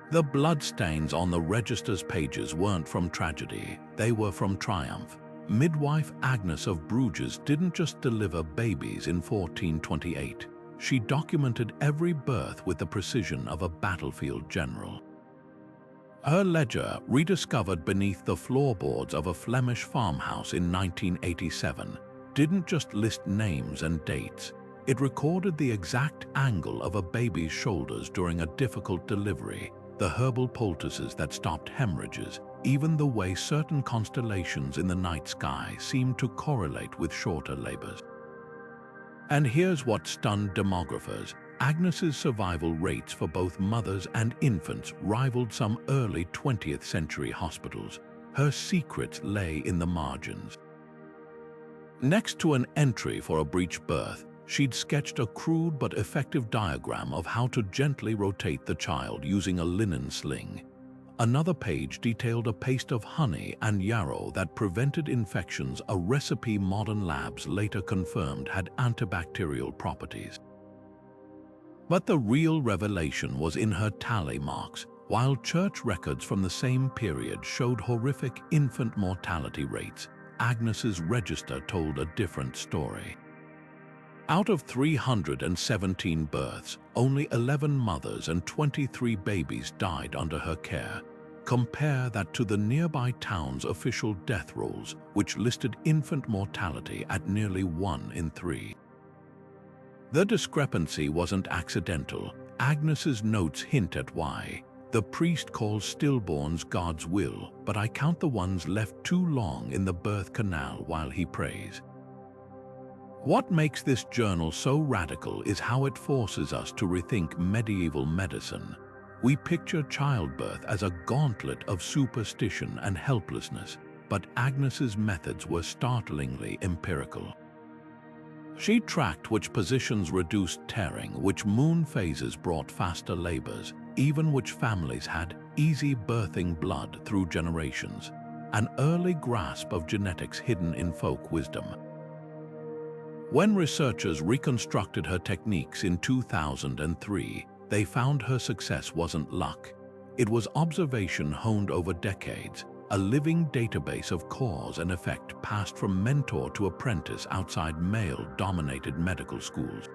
The bloodstains on the register's pages weren't from tragedy, they were from triumph. Midwife Agnes of Bruges didn't just deliver babies in 1428. She documented every birth with the precision of a battlefield general. Her ledger, rediscovered beneath the floorboards of a Flemish farmhouse in 1987, didn't just list names and dates. It recorded the exact angle of a baby's shoulders during a difficult delivery, the herbal poultices that stopped hemorrhages, even the way certain constellations in the night sky seemed to correlate with shorter labors. And here's what stunned demographers. Agnes's survival rates for both mothers and infants rivaled some early 20th century hospitals. Her secrets lay in the margins. Next to an entry for a breech birth, she'd sketched a crude but effective diagram of how to gently rotate the child using a linen sling. Another page detailed a paste of honey and yarrow that prevented infections, a recipe modern labs later confirmed had antibacterial properties. But the real revelation was in her tally marks. While church records from the same period showed horrific infant mortality rates, Agnes's register told a different story. Out of 317 births, only 11 mothers and 23 babies died under her care. Compare that to the nearby town's official death rolls, which listed infant mortality at nearly 1 in 3. The discrepancy wasn't accidental. Agnes's notes hint at why. The priest calls stillborns God's will, but I count the ones left too long in the birth canal while he prays. What makes this journal so radical is how it forces us to rethink medieval medicine. We picture childbirth as a gauntlet of superstition and helplessness, but Agnes's methods were startlingly empirical. She tracked which positions reduced tearing, which moon phases brought faster labors, even which families had easy birthing blood through generations, an early grasp of genetics hidden in folk wisdom. When researchers reconstructed her techniques in 2003, they found her success wasn't luck. It was observation honed over decades, a living database of cause and effect passed from mentor to apprentice outside male-dominated medical schools.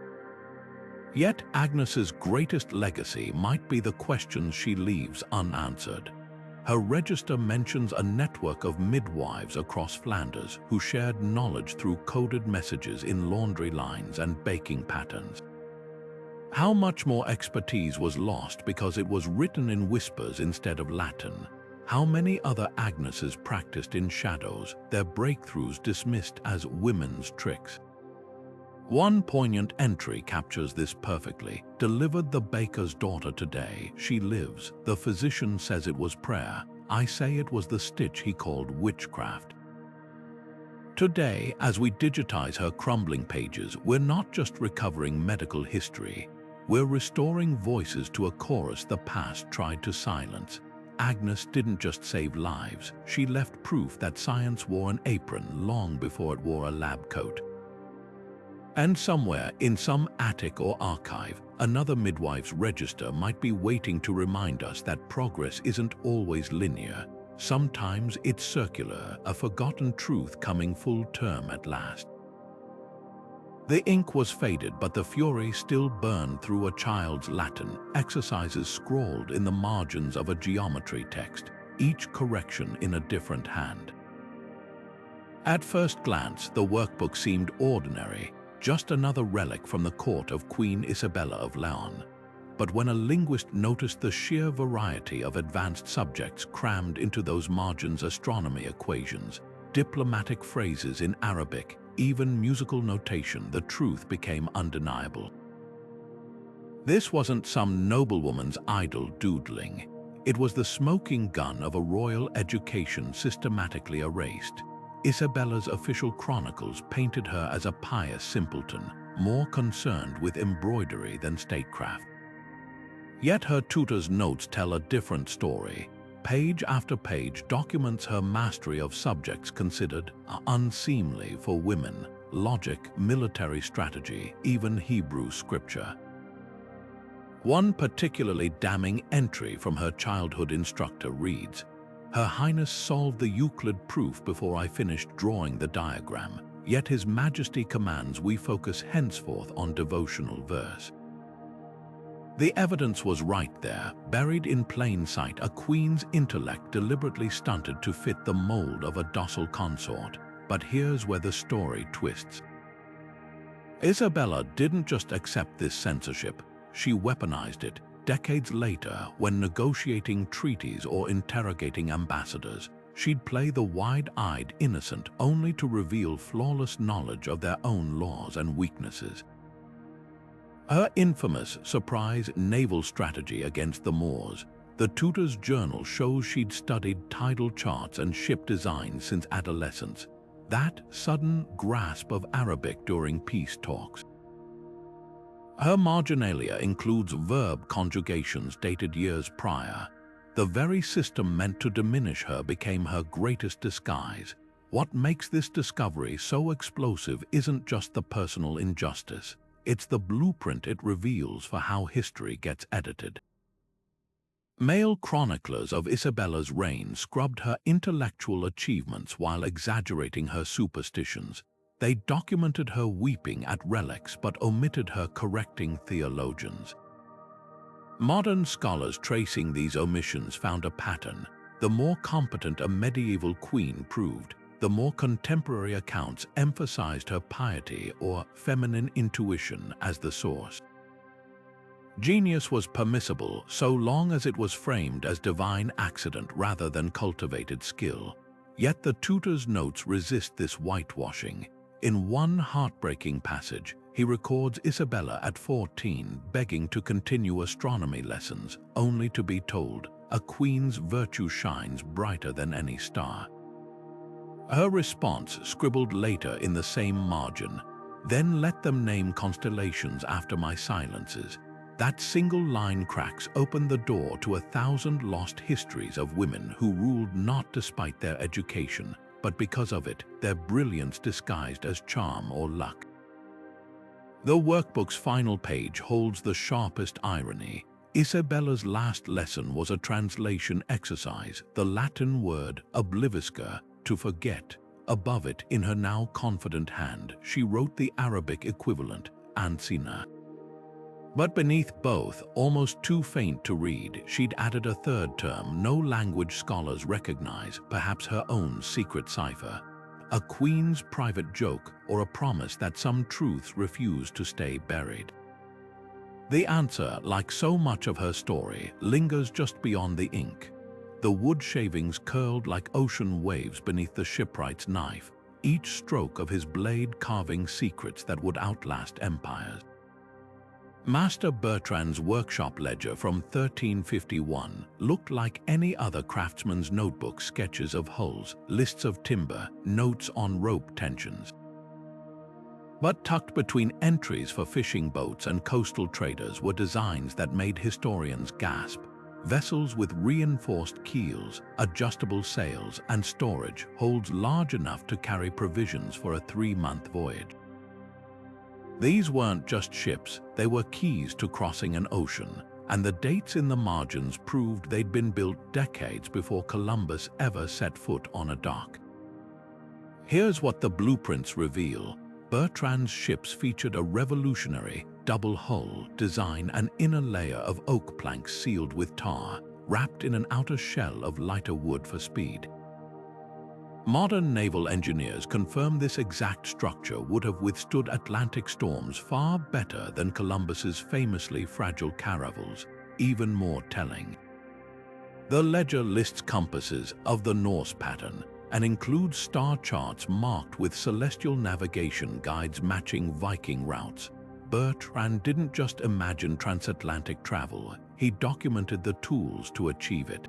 Yet Agnes's greatest legacy might be the questions she leaves unanswered. Her register mentions a network of midwives across Flanders who shared knowledge through coded messages in laundry lines and baking patterns. How much more expertise was lost because it was written in whispers instead of Latin? How many other Agneses practiced in shadows, their breakthroughs dismissed as women's tricks? One poignant entry captures this perfectly. Delivered the baker's daughter today. She lives. The physician says it was prayer. I say it was the stitch he called witchcraft. Today, as we digitize her crumbling pages, we're not just recovering medical history. We're restoring voices to a chorus the past tried to silence. Agnes didn't just save lives. She left proof that science wore an apron long before it wore a lab coat. And somewhere, in some attic or archive, another midwife's register might be waiting to remind us that progress isn't always linear. Sometimes it's circular, a forgotten truth coming full term at last. The ink was faded, but the fury still burned through a child's Latin, exercises scrawled in the margins of a geometry text, each correction in a different hand. At first glance, the workbook seemed ordinary, just another relic from the court of Queen Isabella of Leon. But when a linguist noticed the sheer variety of advanced subjects crammed into those margins, astronomy equations, diplomatic phrases in Arabic, even musical notation, the truth became undeniable. This wasn't some noblewoman's idle doodling. It was the smoking gun of a royal education systematically erased. Isabella's official chronicles painted her as a pious simpleton, more concerned with embroidery than statecraft. Yet her tutor's notes tell a different story. Page after page documents her mastery of subjects considered unseemly for women: logic, military strategy, even Hebrew scripture. One particularly damning entry from her childhood instructor reads, "Her Highness solved the Euclid proof before I finished drawing the diagram, yet His Majesty commands we focus henceforth on devotional verse." The evidence was right there, buried in plain sight, a queen's intellect deliberately stunted to fit the mold of a docile consort. But here's where the story twists. Isabella didn't just accept this censorship, she weaponized it. Decades later, when negotiating treaties or interrogating ambassadors, she'd play the wide-eyed innocent only to reveal flawless knowledge of their own laws and weaknesses. Her infamous surprise naval strategy against the Moors, the tutor's journal shows she'd studied tidal charts and ship designs since adolescence. That sudden grasp of Arabic during peace talks. Her marginalia includes verb conjugations dated years prior. The very system meant to diminish her became her greatest disguise. What makes this discovery so explosive isn't just the personal injustice. It's the blueprint it reveals for how history gets edited. Male chroniclers of Isabella's reign scrubbed her intellectual achievements while exaggerating her superstitions. They documented her weeping at relics but omitted her correcting theologians. Modern scholars tracing these omissions found a pattern. The more competent a medieval queen proved, the more contemporary accounts emphasized her piety or feminine intuition as the source. Genius was permissible so long as it was framed as divine accident rather than cultivated skill. Yet the tutor's notes resist this whitewashing. In one heartbreaking passage, he records Isabella at 14 begging to continue astronomy lessons, only to be told, "A queen's virtue shines brighter than any star." Her response, scribbled later in the same margin, "Then let them name constellations after my silences." That single line cracks open the door to 1,000 lost histories of women who ruled not despite their education, but because of it, their brilliance disguised as charm or luck. The workbook's final page holds the sharpest irony. Isabella's last lesson was a translation exercise, the Latin word oblivisca, to forget. Above it, in her now confident hand, she wrote the Arabic equivalent, ansina. But beneath both, almost too faint to read, she'd added a third term no language scholars recognize, perhaps her own secret cipher. A queen's private joke or a promise that some truths refuse to stay buried. The answer, like so much of her story, lingers just beyond the ink. The wood shavings curled like ocean waves beneath the shipwright's knife, each stroke of his blade carving secrets that would outlast empires. Master Bertrand's workshop ledger from 1351 looked like any other craftsman's notebook: sketches of hulls, lists of timber, notes on rope tensions. But tucked between entries for fishing boats and coastal traders were designs that made historians gasp. Vessels with reinforced keels, adjustable sails, and storage holds large enough to carry provisions for a 3-month voyage. These weren't just ships, they were keys to crossing an ocean, and the dates in the margins proved they'd been built decades before Columbus ever set foot on a dock. Here's what the blueprints reveal. Bertrand's ships featured a revolutionary, double-hull design, an inner layer of oak planks sealed with tar, wrapped in an outer shell of lighter wood for speed. Modern naval engineers confirm this exact structure would have withstood Atlantic storms far better than Columbus's famously fragile caravels. Even more telling, the ledger lists compasses of the Norse pattern and includes star charts marked with celestial navigation guides matching Viking routes. Bertrand didn't just imagine transatlantic travel, he documented the tools to achieve it.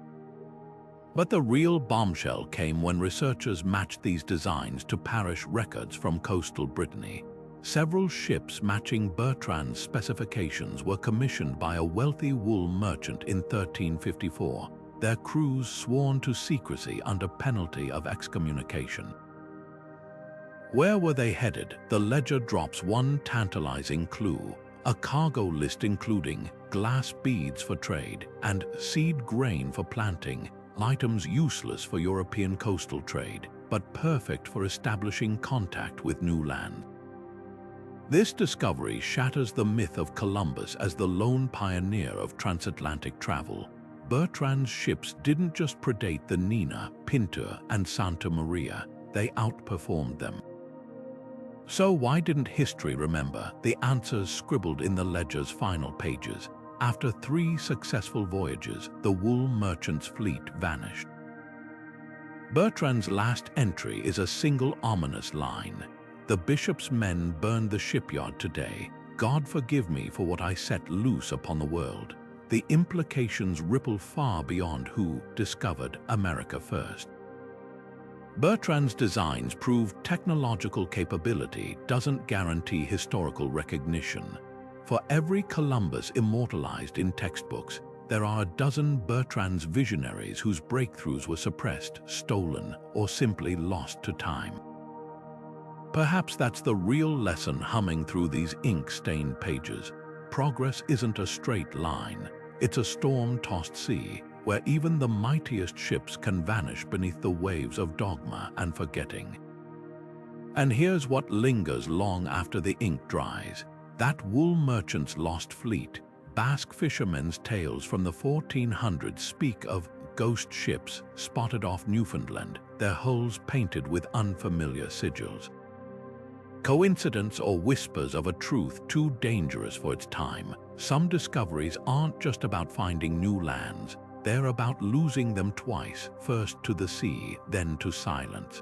But the real bombshell came when researchers matched these designs to parish records from coastal Brittany. Several ships matching Bertrand's specifications were commissioned by a wealthy wool merchant in 1354, their crews sworn to secrecy under penalty of excommunication. Where were they headed? The ledger drops one tantalizing clue: a cargo list including glass beads for trade and seed grain for planting, items useless for European coastal trade, but perfect for establishing contact with new land. This discovery shatters the myth of Columbus as the lone pioneer of transatlantic travel. Bertrand's ships didn't just predate the Nina, Pinta, and Santa Maria, they outperformed them. So why didn't history remember the answers scribbled in the ledger's final pages? After 3 successful voyages, the wool merchant's fleet vanished. Bertrand's last entry is a single ominous line: "The bishop's men burned the shipyard today. God forgive me for what I set loose upon the world." The implications ripple far beyond who discovered America first. Bertrand's designs prove technological capability doesn't guarantee historical recognition. For every Columbus immortalized in textbooks, there are a dozen Bertrand's visionaries whose breakthroughs were suppressed, stolen, or simply lost to time. Perhaps that's the real lesson humming through these ink-stained pages. Progress isn't a straight line. It's a storm-tossed sea, where even the mightiest ships can vanish beneath the waves of dogma and forgetting. And here's what lingers long after the ink dries: that wool merchant's lost fleet. Basque fishermen's tales from the 1400s speak of ghost ships spotted off Newfoundland, their hulls painted with unfamiliar sigils. Coincidence or whispers of a truth too dangerous for its time? Some discoveries aren't just about finding new lands, they're about losing them twice, first to the sea, then to silence.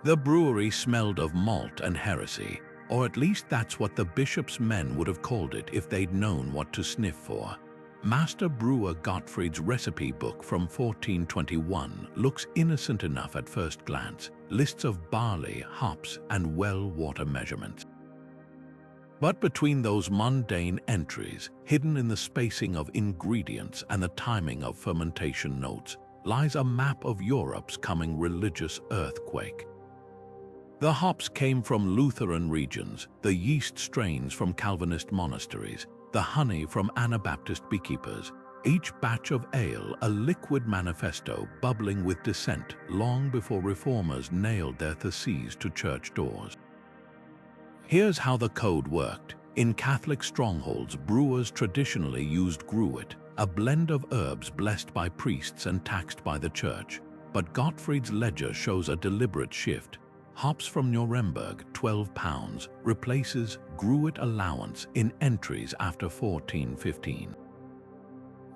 The brewery smelled of malt and heresy, or at least that's what the bishop's men would have called it if they'd known what to sniff for. Master brewer Gottfried's recipe book from 1421 looks innocent enough at first glance, lists of barley, hops, and well water measurements. But between those mundane entries, hidden in the spacing of ingredients and the timing of fermentation notes, lies a map of Europe's coming religious earthquake. The hops came from Lutheran regions, the yeast strains from Calvinist monasteries, the honey from Anabaptist beekeepers, each batch of ale a liquid manifesto bubbling with dissent long before reformers nailed their theses to church doors. Here's how the code worked. In Catholic strongholds, brewers traditionally used gruit, a blend of herbs blessed by priests and taxed by the church. But Gottfried's ledger shows a deliberate shift. Hops from Nuremberg, 12 pounds, replaces gruit allowance in entries after 1415.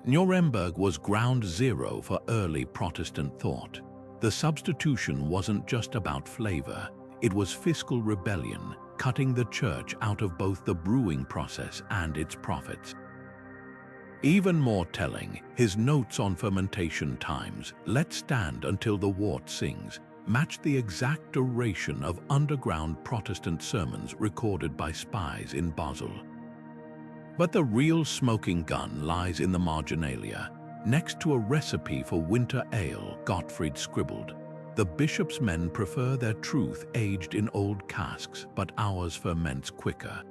Nuremberg was ground zero for early Protestant thought. The substitution wasn't just about flavor, it was fiscal rebellion, cutting the church out of both the brewing process and its profits. Even more telling, his notes on fermentation times, "Let stand until the wort sings," matched the exact duration of underground Protestant sermons recorded by spies in Basel. But the real smoking gun lies in the marginalia. Next to a recipe for winter ale, Gottfried scribbled, The bishop's men prefer their truth aged in old casks, but ours ferments quicker.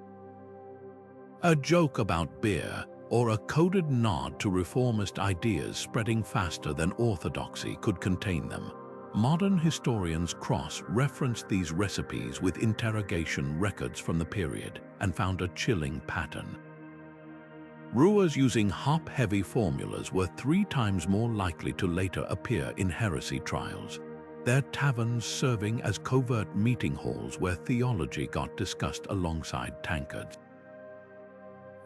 A joke about beer, or a coded nod to reformist ideas spreading faster than orthodoxy could contain them. Modern historians cross-referenced these recipes with interrogation records from the period and found a chilling pattern. Brewers using hop-heavy formulas were 3 times more likely to later appear in heresy trials, their taverns serving as covert meeting halls where theology got discussed alongside tankards.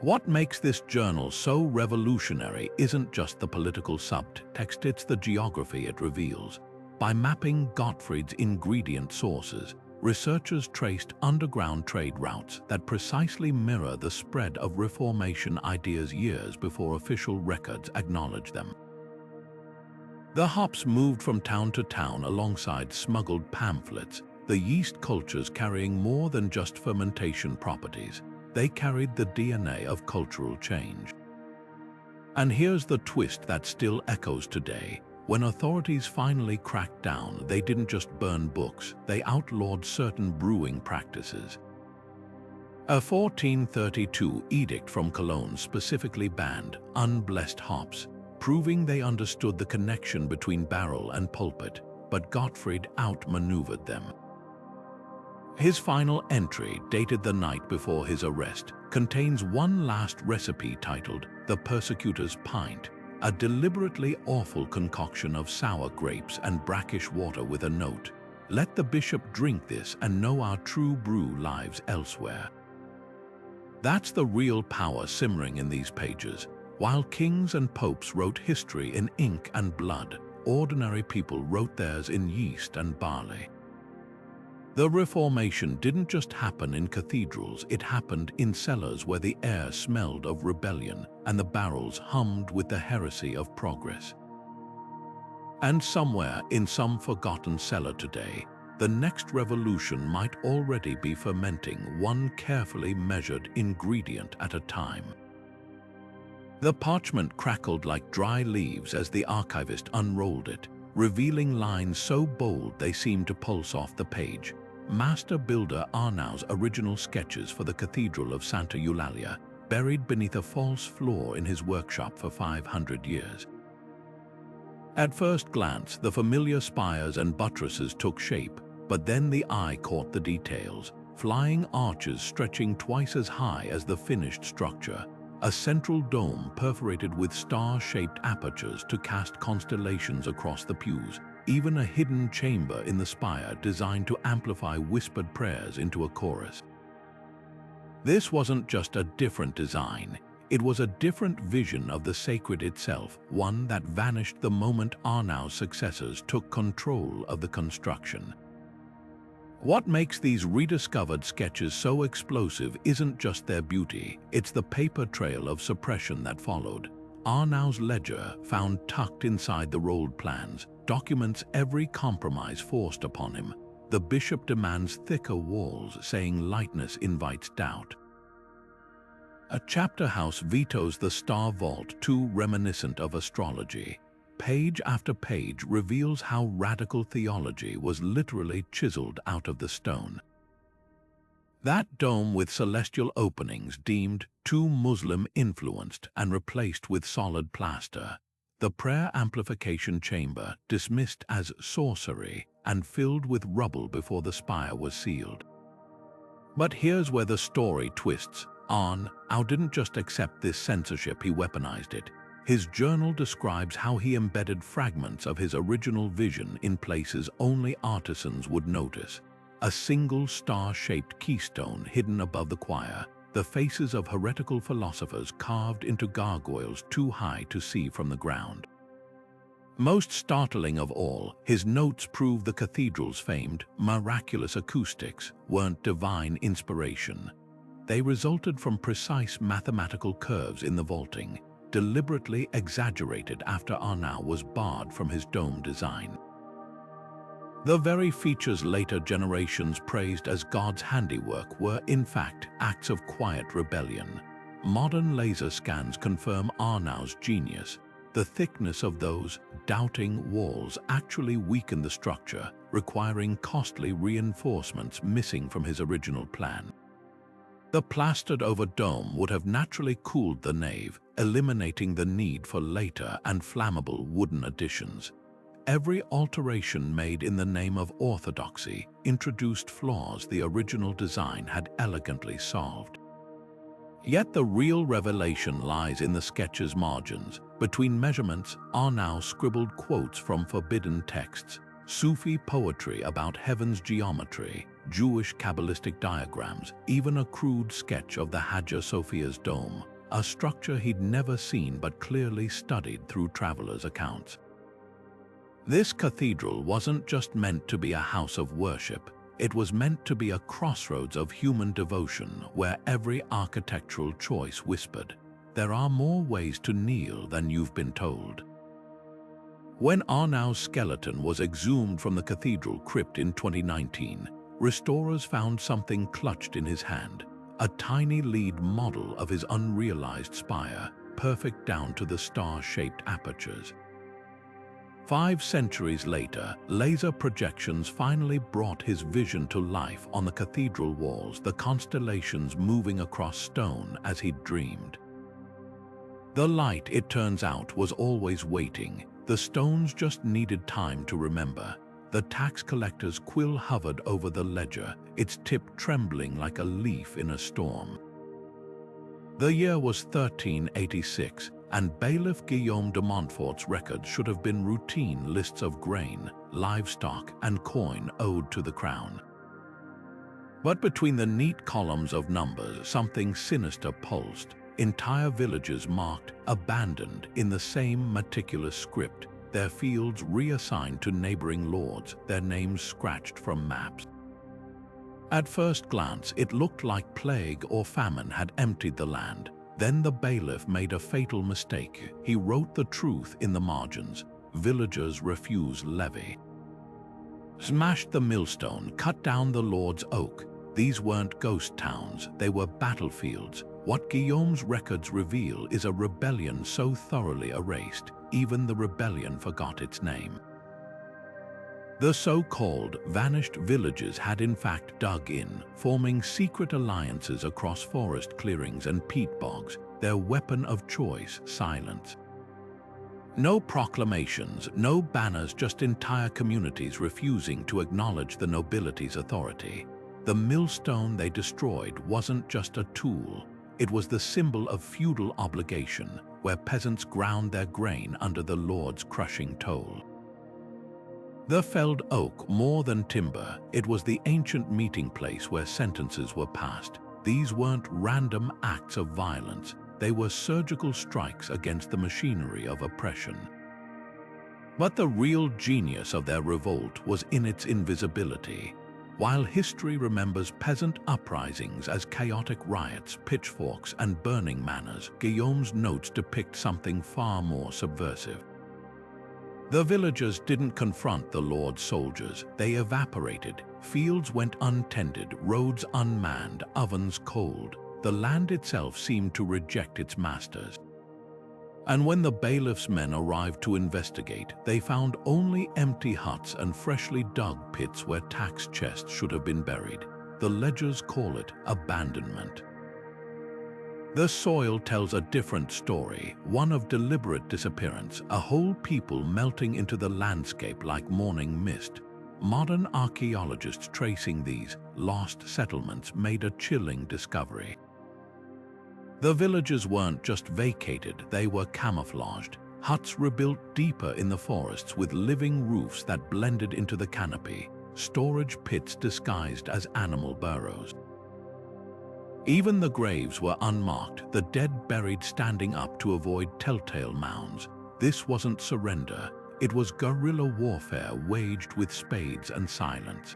What makes this journal so revolutionary isn't just the political subtext, it's the geography it reveals. By mapping Gottfried's ingredient sources, researchers traced underground trade routes that precisely mirror the spread of Reformation ideas years before official records acknowledge them. The hops moved from town to town alongside smuggled pamphlets, the yeast cultures carrying more than just fermentation properties. They carried the DNA of cultural change. And here's the twist that still echoes today. When authorities finally cracked down, they didn't just burn books, they outlawed certain brewing practices. A 1432 edict from Cologne specifically banned unblessed hops, proving they understood the connection between barrel and pulpit, but Gottfried outmaneuvered them. His final entry, dated the night before his arrest, contains one last recipe titled The Persecutor's Pint, a deliberately awful concoction of sour grapes and brackish water with a note. Let the bishop drink this and know our true brew lives elsewhere. That's the real power simmering in these pages. While kings and popes wrote history in ink and blood, ordinary people wrote theirs in yeast and barley. The Reformation didn't just happen in cathedrals, it happened in cellars where the air smelled of rebellion and the barrels hummed with the heresy of progress. And somewhere in some forgotten cellar today, the next revolution might already be fermenting, one carefully measured ingredient at a time. The parchment crackled like dry leaves as the archivist unrolled it, revealing lines so bold they seemed to pulse off the page. Master builder Arnaux's original sketches for the Cathedral of Santa Eulalia, buried beneath a false floor in his workshop for 500 years. At first glance, the familiar spires and buttresses took shape, but then the eye caught the details, flying arches stretching twice as high as the finished structure, a central dome perforated with star-shaped apertures to cast constellations across the pews, even a hidden chamber in the spire designed to amplify whispered prayers into a chorus. This wasn't just a different design, it was a different vision of the sacred itself, one that vanished the moment Arnaux's successors took control of the construction. What makes these rediscovered sketches so explosive isn't just their beauty, it's the paper trail of suppression that followed. Arnaux's ledger, found tucked inside the rolled plans, documents every compromise forced upon him. The bishop demands thicker walls, saying lightness invites doubt. A chapter house vetoes the star vault, too reminiscent of astrology. Page after page reveals how radical theology was literally chiseled out of the stone. That dome with celestial openings deemed too Muslim-influenced and replaced with solid plaster. The prayer amplification chamber dismissed as sorcery and filled with rubble before the spire was sealed. But here's where the story twists. Arnaux didn't just accept this censorship, he weaponized it. His journal describes how he embedded fragments of his original vision in places only artisans would notice. A single star-shaped keystone hidden above the choir, the faces of heretical philosophers carved into gargoyles too high to see from the ground. Most startling of all, his notes prove the cathedral's famed, miraculous acoustics weren't divine inspiration. They resulted from precise mathematical curves in the vaulting, deliberately exaggerated after Arnaux was barred from his dome design. The very features later generations praised as God's handiwork were, in fact, acts of quiet rebellion. Modern laser scans confirm Arnaux's genius. The thickness of those doubting walls actually weakened the structure, requiring costly reinforcements missing from his original plan. The plastered-over dome would have naturally cooled the nave, eliminating the need for later and flammable wooden additions. Every alteration made in the name of orthodoxy introduced flaws the original design had elegantly solved. Yet the real revelation lies in the sketch's margins. Between measurements are now scribbled quotes from forbidden texts, Sufi poetry about heaven's geometry, Jewish Kabbalistic diagrams, even a crude sketch of the Hagia Sophia's dome, a structure he'd never seen but clearly studied through travelers' accounts. This cathedral wasn't just meant to be a house of worship. It was meant to be a crossroads of human devotion where every architectural choice whispered, "There are more ways to kneel than you've been told." When Arnaux's skeleton was exhumed from the cathedral crypt in 2019, restorers found something clutched in his hand, a tiny lead model of his unrealized spire, perfect down to the star-shaped apertures. 5 centuries later, laser projections finally brought his vision to life on the cathedral walls, the constellations moving across stone as he'd dreamed. The light, it turns out, was always waiting. The stones just needed time to remember. The tax collector's quill hovered over the ledger, its tip trembling like a leaf in a storm. The year was 1386, and Bailiff Guillaume de Montfort's records should have been routine lists of grain, livestock, and coin owed to the crown. But between the neat columns of numbers, something sinister pulsed. Entire villages marked abandoned in the same meticulous script, their fields reassigned to neighboring lords, their names scratched from maps. At first glance, it looked like plague or famine had emptied the land. Then the bailiff made a fatal mistake. He wrote the truth in the margins. Villagers refuse levy. Smashed the millstone, cut down the lord's oak. These weren't ghost towns, they were battlefields. What Guillaume's records reveal is a rebellion so thoroughly erased, even the rebellion forgot its name. The so-called vanished villages had in fact dug in, forming secret alliances across forest clearings and peat bogs, their weapon of choice, silence. No proclamations, no banners, just entire communities refusing to acknowledge the nobility's authority. The millstone they destroyed wasn't just a tool, it was the symbol of feudal obligation, where peasants ground their grain under the lord's crushing toll. The felled oak, more than timber, it was the ancient meeting place where sentences were passed. These weren't random acts of violence, they were surgical strikes against the machinery of oppression. But the real genius of their revolt was in its invisibility. While history remembers peasant uprisings as chaotic riots, pitchforks, and burning manors, Guillaume's notes depict something far more subversive. The villagers didn't confront the lord's soldiers, they evaporated. Fields went untended, roads unmanned, ovens cold. The land itself seemed to reject its masters. And when the bailiff's men arrived to investigate, they found only empty huts and freshly dug pits where tax chests should have been buried. The ledgers call it abandonment. The soil tells a different story, one of deliberate disappearance, a whole people melting into the landscape like morning mist. Modern archaeologists tracing these lost settlements made a chilling discovery. The villages weren't just vacated, they were camouflaged. Huts rebuilt deeper in the forests with living roofs that blended into the canopy, storage pits disguised as animal burrows. Even the graves were unmarked, the dead buried standing up to avoid telltale mounds. This wasn't surrender, it was guerrilla warfare waged with spades and silence.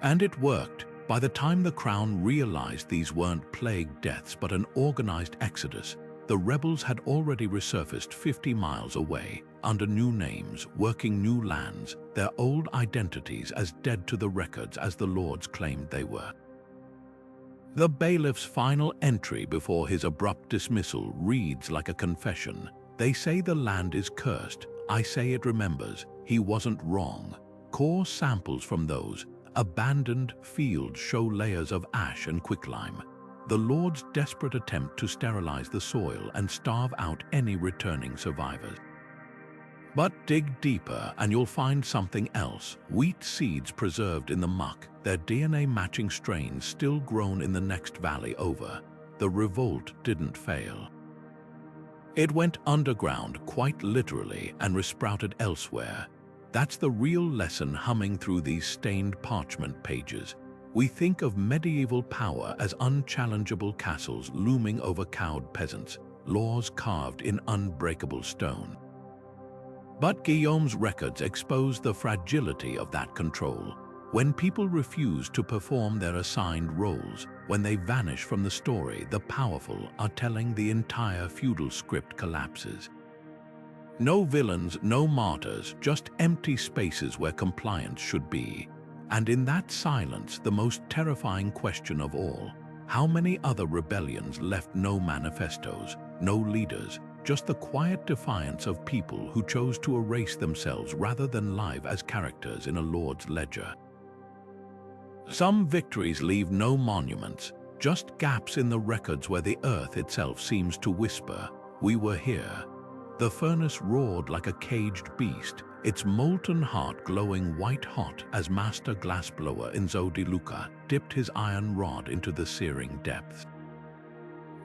And it worked. By the time the crown realized these weren't plague deaths but an organized exodus, the rebels had already resurfaced 50 miles away, under new names, working new lands, their old identities as dead to the records as the lords claimed they were. The bailiff's final entry before his abrupt dismissal reads like a confession. They say the land is cursed. I say it remembers. He wasn't wrong. Core samples from those abandoned fields show layers of ash and quicklime. The Lord's desperate attempt to sterilize the soil and starve out any returning survivors. But dig deeper and you'll find something else. Wheat seeds preserved in the muck, their DNA matching strains still grown in the next valley over. The revolt didn't fail. It went underground quite literally and resprouted elsewhere. That's the real lesson humming through these stained parchment pages. We think of medieval power as unchallengeable castles looming over cowed peasants, laws carved in unbreakable stone. But Guillaume's records expose the fragility of that control. When people refuse to perform their assigned roles, when they vanish from the story, the powerful are telling the entire feudal script collapses. No villains, no martyrs, just empty spaces where compliance should be. And in that silence, the most terrifying question of all, how many other rebellions left no manifestos, no leaders, just the quiet defiance of people who chose to erase themselves rather than live as characters in a lord's ledger? Some victories leave no monuments, just gaps in the records where the earth itself seems to whisper, "We were here." The furnace roared like a caged beast, its molten heart glowing white-hot as master glassblower Enzo di Luca dipped his iron rod into the searing depths.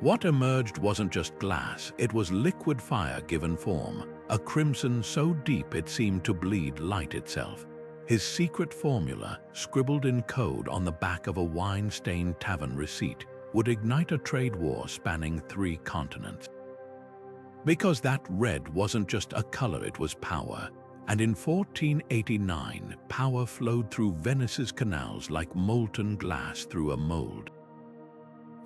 What emerged wasn't just glass, it was liquid fire given form, a crimson so deep it seemed to bleed light itself. His secret formula, scribbled in code on the back of a wine-stained tavern receipt, would ignite a trade war spanning 3 continents. Because that red wasn't just a color, it was power. And in 1489, power flowed through Venice's canals like molten glass through a mold.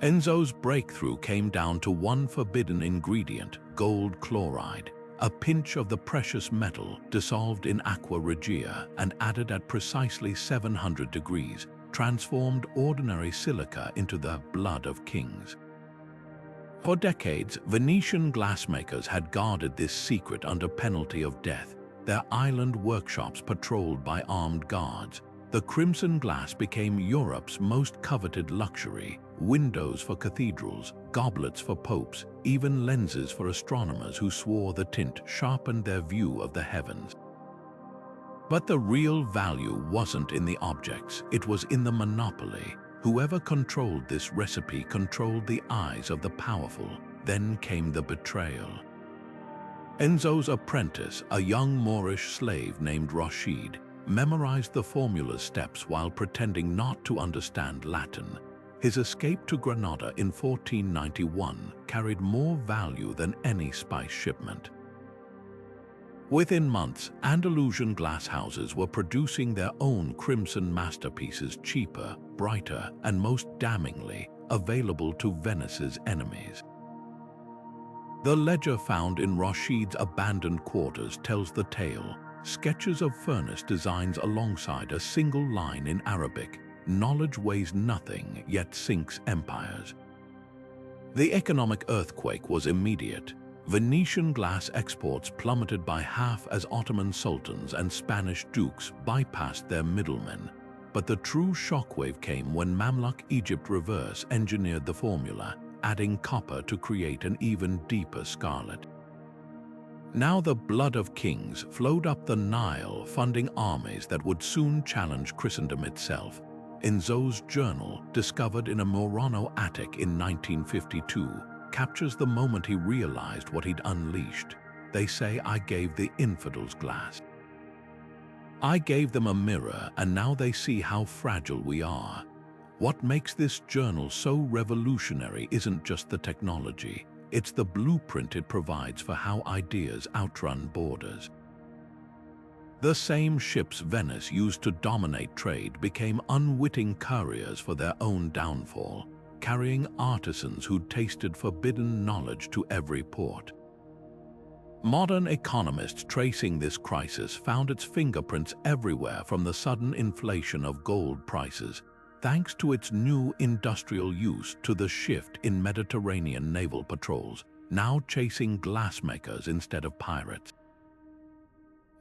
Enzo's breakthrough came down to one forbidden ingredient, gold chloride, a pinch of the precious metal dissolved in aqua regia and added at precisely 700 degrees, transformed ordinary silica into the blood of kings. For decades, Venetian glassmakers had guarded this secret under penalty of death, their island workshops patrolled by armed guards. The crimson glass became Europe's most coveted luxury, windows for cathedrals, goblets for popes, even lenses for astronomers who swore the tint sharpened their view of the heavens. But the real value wasn't in the objects, it was in the monopoly. Whoever controlled this recipe controlled the eyes of the powerful. Then came the betrayal. Enzo's apprentice, a young Moorish slave named Rashid, memorized the formula's steps while pretending not to understand Latin. His escape to Granada in 1491 carried more value than any spice shipment. Within months, Andalusian glasshouses were producing their own crimson masterpieces, cheaper, brighter, and most damningly, available to Venice's enemies. The ledger found in Rashid's abandoned quarters tells the tale, sketches of furnace designs alongside a single line in Arabic. Knowledge weighs nothing, yet sinks empires. The economic earthquake was immediate. Venetian glass exports plummeted by half as Ottoman sultans and Spanish dukes bypassed their middlemen. But the true shockwave came when Mamluk Egypt reverse engineered the formula, adding copper to create an even deeper scarlet. Now the blood of kings flowed up the Nile, funding armies that would soon challenge Christendom itself. Enzo's journal, discovered in a Murano attic in 1952, captures the moment he realized what he'd unleashed. They say, "I gave the infidels glass. I gave them a mirror, and now they see how fragile we are." What makes this journal so revolutionary isn't just the technology, it's the blueprint it provides for how ideas outrun borders. The same ships Venice used to dominate trade became unwitting couriers for their own downfall, carrying artisans who'd tasted forbidden knowledge to every port. Modern economists tracing this crisis found its fingerprints everywhere, from the sudden inflation of gold prices, thanks to its new industrial use, to the shift in Mediterranean naval patrols, now chasing glassmakers instead of pirates.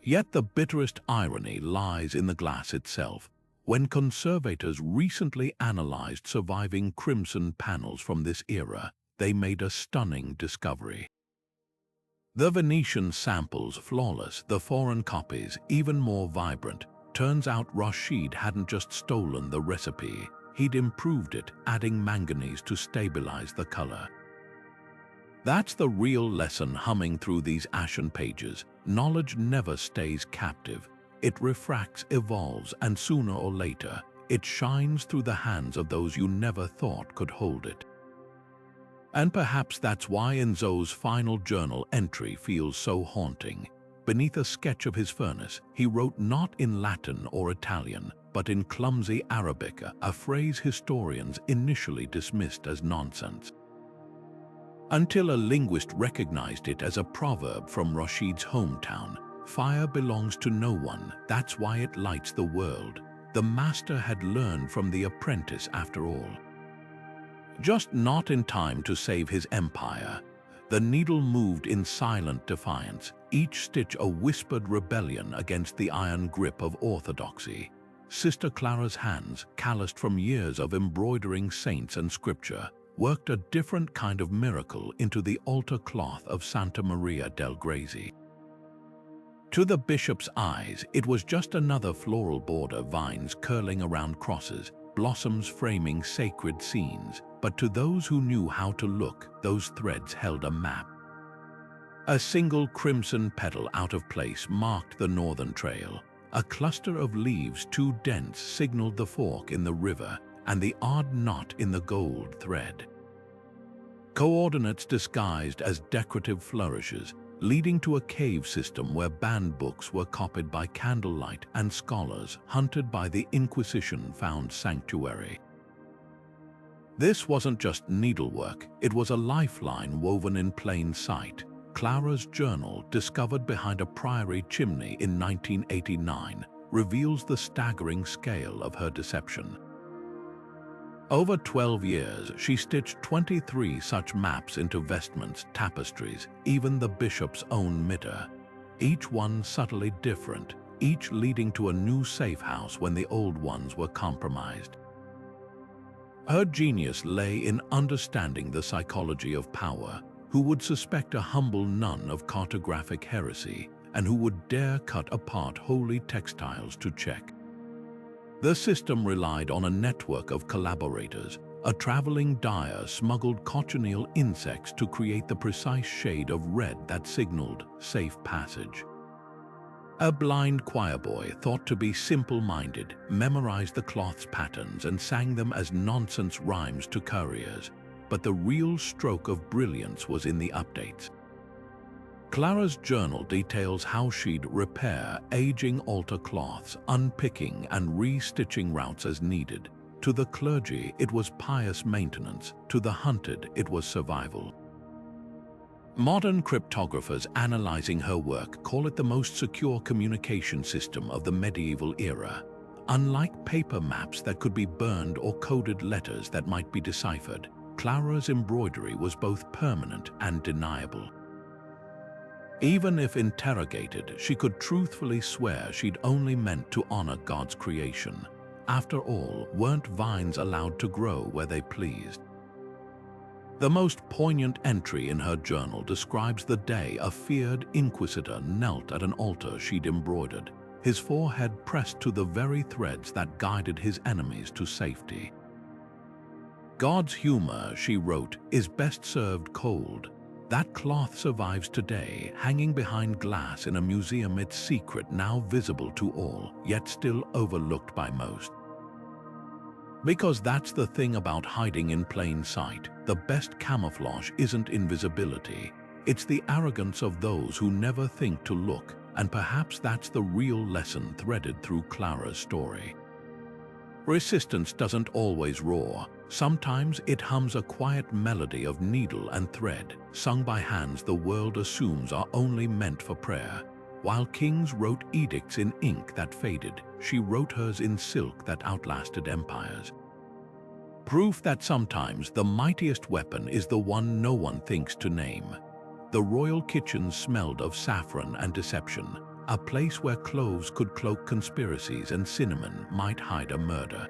Yet the bitterest irony lies in the glass itself. When conservators recently analyzed surviving crimson panels from this era, they made a stunning discovery. The Venetian samples flawless, the foreign copies even more vibrant. Turns out Rashid hadn't just stolen the recipe, he'd improved it, adding manganese to stabilize the color. That's the real lesson humming through these ashen pages. Knowledge never stays captive. It refracts, evolves, and sooner or later, it shines through the hands of those you never thought could hold it. And perhaps that's why Enzo's final journal entry feels so haunting. Beneath a sketch of his furnace, he wrote not in Latin or Italian, but in clumsy Arabic, a phrase historians initially dismissed as nonsense. Until a linguist recognized it as a proverb from Rashid's hometown, "Fire belongs to no one, that's why it lights the world." The master had learned from the apprentice after all. Just not in time to save his empire. The needle moved in silent defiance, each stitch a whispered rebellion against the iron grip of orthodoxy. Sister Clara's hands, calloused from years of embroidering saints and scripture, worked a different kind of miracle into the altar cloth of Santa Maria del Grazie. To the bishop's eyes, it was just another floral border, vines curling around crosses, blossoms framing sacred scenes. But to those who knew how to look, those threads held a map. A single crimson petal out of place marked the northern trail. A cluster of leaves too dense signaled the fork in the river, and the odd knot in the gold thread. Coordinates disguised as decorative flourishes, leading to a cave system where banned books were copied by candlelight and scholars hunted by the Inquisition found sanctuary. This wasn't just needlework, it was a lifeline woven in plain sight. Clara's journal, discovered behind a priory chimney in 1989, reveals the staggering scale of her deception. Over 12 years, she stitched 23 such maps into vestments, tapestries, even the bishop's own mitre. Each one subtly different, each leading to a new safe house when the old ones were compromised. Her genius lay in understanding the psychology of power. Who would suspect a humble nun of cartographic heresy, and who would dare cut apart holy textiles to check? The system relied on a network of collaborators. A traveling dyer smuggled cochineal insects to create the precise shade of red that signaled safe passage. A blind choirboy, thought to be simple-minded, memorized the cloth's patterns and sang them as nonsense rhymes to couriers. But the real stroke of brilliance was in the updates. Clara's journal details how she'd repair aging altar cloths, unpicking and restitching routes as needed. To the clergy, it was pious maintenance. To the hunted, it was survival. Modern cryptographers analyzing her work call it the most secure communication system of the medieval era. Unlike paper maps that could be burned or coded letters that might be deciphered, Clara's embroidery was both permanent and deniable. Even if interrogated, she could truthfully swear she'd only meant to honor God's creation. After all, weren't vines allowed to grow where they pleased? The most poignant entry in her journal describes the day a feared inquisitor knelt at an altar she'd embroidered, his forehead pressed to the very threads that guided his enemies to safety. God's humor, she wrote, is best served cold. That cloth survives today, hanging behind glass in a museum, its secret now visible to all, yet still overlooked by most. Because that's the thing about hiding in plain sight. The best camouflage isn't invisibility. It's the arrogance of those who never think to look, and perhaps that's the real lesson threaded through Clara's story. Resistance doesn't always roar. Sometimes it hums a quiet melody of needle and thread, sung by hands the world assumes are only meant for prayer. While kings wrote edicts in ink that faded, she wrote hers in silk that outlasted empires. Proof that sometimes the mightiest weapon is the one no one thinks to name. The royal kitchen smelled of saffron and deception, a place where cloves could cloak conspiracies and cinnamon might hide a murder.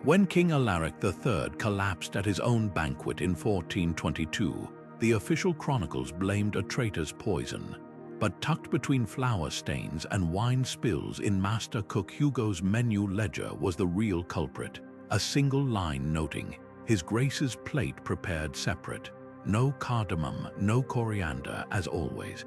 When King Alaric III collapsed at his own banquet in 1422, the official chronicles blamed a traitor's poison. But tucked between flour stains and wine spills in Master Cook Hugo's menu ledger was the real culprit, a single line noting, "His Grace's plate prepared separate. No cardamom, no coriander, as always."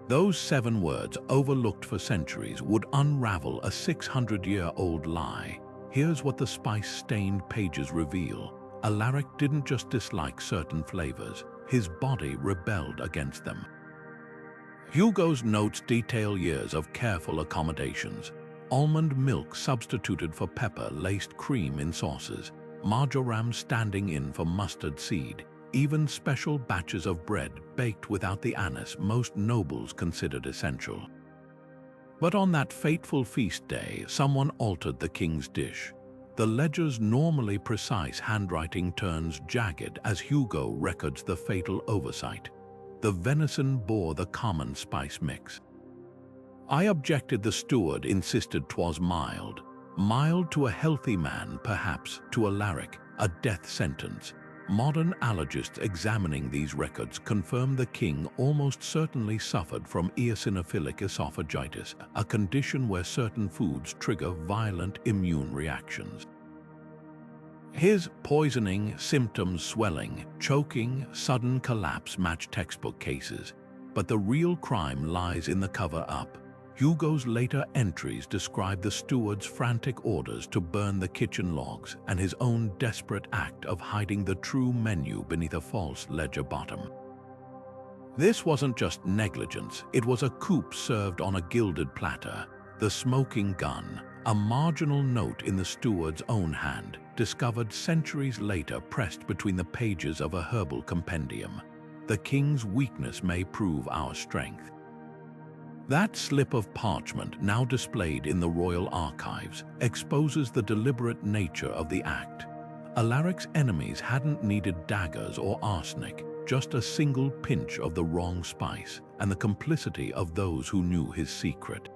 Those 7 words, overlooked for centuries, would unravel a 600-year-old lie. Here's what the spice-stained pages reveal. Alaric didn't just dislike certain flavors, his body rebelled against them. Hugo's notes detail years of careful accommodations. Almond milk substituted for pepper-laced cream in sauces, marjoram standing in for mustard seed, even special batches of bread baked without the anise most nobles considered essential. But on that fateful feast day, someone altered the king's dish. The ledger's normally precise handwriting turns jagged as Hugo records the fatal oversight. The venison bore the common spice mix. "I objected, the steward insisted 'twas mild. Mild to a healthy man, perhaps, to Alaric, a death sentence." Modern allergists examining these records confirm the king almost certainly suffered from eosinophilic esophagitis, a condition where certain foods trigger violent immune reactions. His poisoning, symptoms swelling, choking, sudden collapse match textbook cases. But the real crime lies in the cover-up. Hugo's later entries describe the steward's frantic orders to burn the kitchen logs and his own desperate act of hiding the true menu beneath a false ledger bottom. This wasn't just negligence, it was a coup served on a gilded platter. The smoking gun, a marginal note in the steward's own hand, discovered centuries later pressed between the pages of a herbal compendium. The king's weakness may prove our strength. That slip of parchment, now displayed in the royal archives, exposes the deliberate nature of the act. Alaric's enemies hadn't needed daggers or arsenic, just a single pinch of the wrong spice and the complicity of those who knew his secret.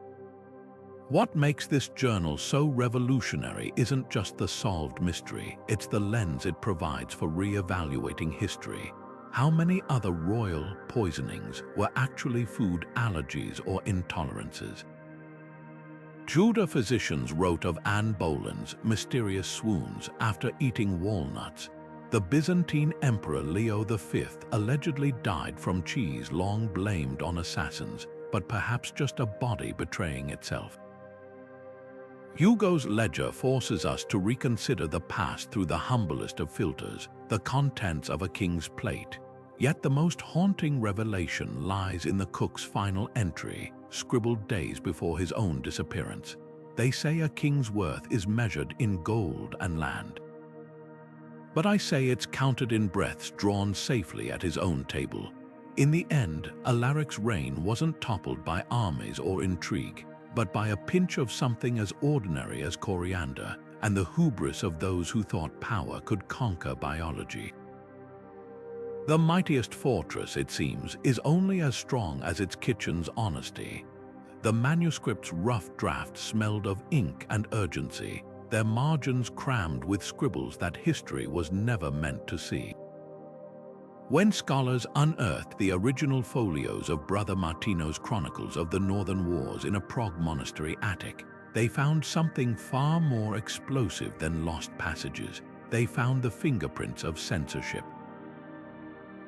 What makes this journal so revolutionary isn't just the solved mystery, it's the lens it provides for re-evaluating history. How many other royal poisonings were actually food allergies or intolerances? Tudor physicians wrote of Anne Boleyn's mysterious swoons after eating walnuts. The Byzantine Emperor Leo V allegedly died from cheese long blamed on assassins, but perhaps just a body betraying itself. Hugo's ledger forces us to reconsider the past through the humblest of filters, the contents of a king's plate. Yet the most haunting revelation lies in the cook's final entry, scribbled days before his own disappearance. They say a king's worth is measured in gold and land. But I say it's counted in breaths drawn safely at his own table. In the end, Alaric's reign wasn't toppled by armies or intrigue, but by a pinch of something as ordinary as coriander and the hubris of those who thought power could conquer biology. The mightiest fortress, it seems, is only as strong as its kitchen's honesty. The manuscript's rough draft smelled of ink and urgency, their margins crammed with scribbles that history was never meant to see. When scholars unearthed the original folios of Brother Martino's chronicles of the Northern Wars in a Prague monastery attic, they found something far more explosive than lost passages. They found the fingerprints of censorship.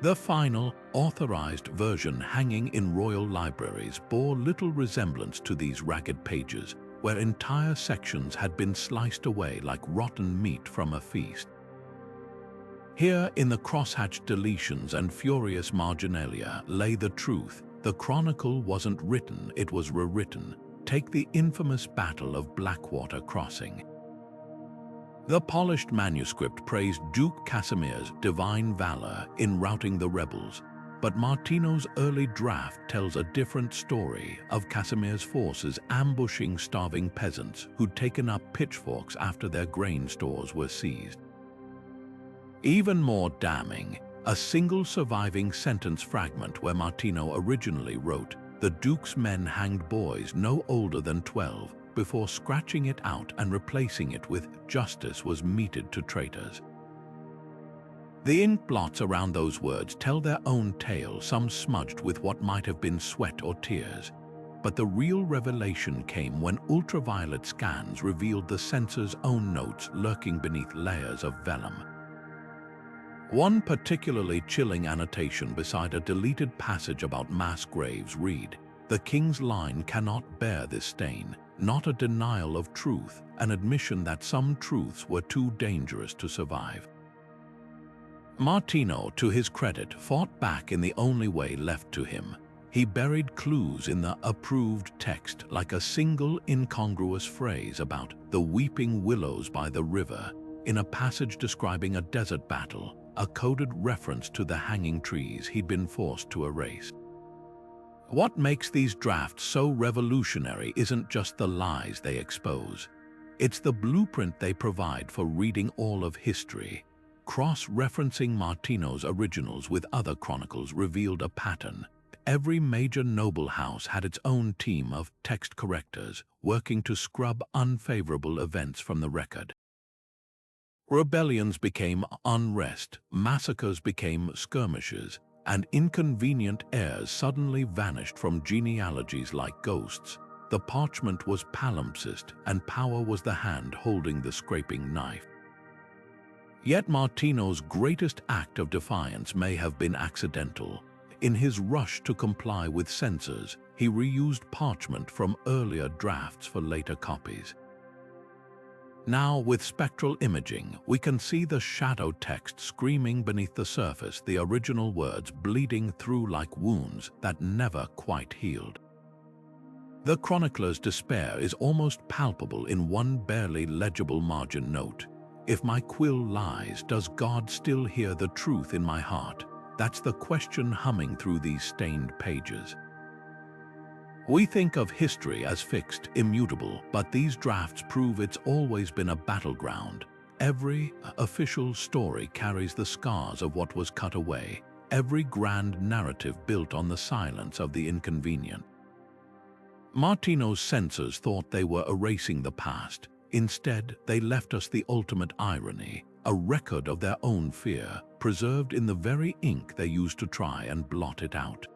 The final, authorized version hanging in royal libraries bore little resemblance to these ragged pages, where entire sections had been sliced away like rotten meat from a feast. Here, in the crosshatched deletions and furious marginalia, lay the truth. The chronicle wasn't written, it was rewritten. Take the infamous Battle of Blackwater Crossing. The polished manuscript praised Duke Casimir's divine valor in routing the rebels. But Martino's early draft tells a different story of Casimir's forces ambushing starving peasants who'd taken up pitchforks after their grain stores were seized. Even more damning, a single surviving sentence fragment where Martino originally wrote, "The Duke's men hanged boys no older than 12, before scratching it out and replacing it with justice was meted to traitors." The ink blots around those words tell their own tale, some smudged with what might have been sweat or tears. But the real revelation came when ultraviolet scans revealed the censor's own notes lurking beneath layers of vellum. One particularly chilling annotation beside a deleted passage about mass graves read, "The king's line cannot bear this stain, not a denial of truth, an admission that some truths were too dangerous to survive." Martino, to his credit, fought back in the only way left to him. He buried clues in the approved text, like a single incongruous phrase about the weeping willows by the river, in a passage describing a desert battle, a coded reference to the hanging trees he'd been forced to erase. What makes these drafts so revolutionary isn't just the lies they expose. It's the blueprint they provide for reading all of history. Cross-referencing Martino's originals with other chronicles revealed a pattern. Every major noble house had its own team of text correctors working to scrub unfavorable events from the record. Rebellions became unrest, massacres became skirmishes, and inconvenient heirs suddenly vanished from genealogies like ghosts. The parchment was palimpsest, and power was the hand holding the scraping knife. Yet Martino's greatest act of defiance may have been accidental. In his rush to comply with censors, he reused parchment from earlier drafts for later copies. Now, with spectral imaging, we can see the shadow text screaming beneath the surface, the original words bleeding through like wounds that never quite healed. The chronicler's despair is almost palpable in one barely legible margin note. "If my quill lies, does God still hear the truth in my heart?" That's the question humming through these stained pages. We think of history as fixed, immutable, but these drafts prove it's always been a battleground. Every official story carries the scars of what was cut away, every grand narrative built on the silence of the inconvenient. Martino's censors thought they were erasing the past. Instead, they left us the ultimate irony, a record of their own fear, preserved in the very ink they used to try and blot it out.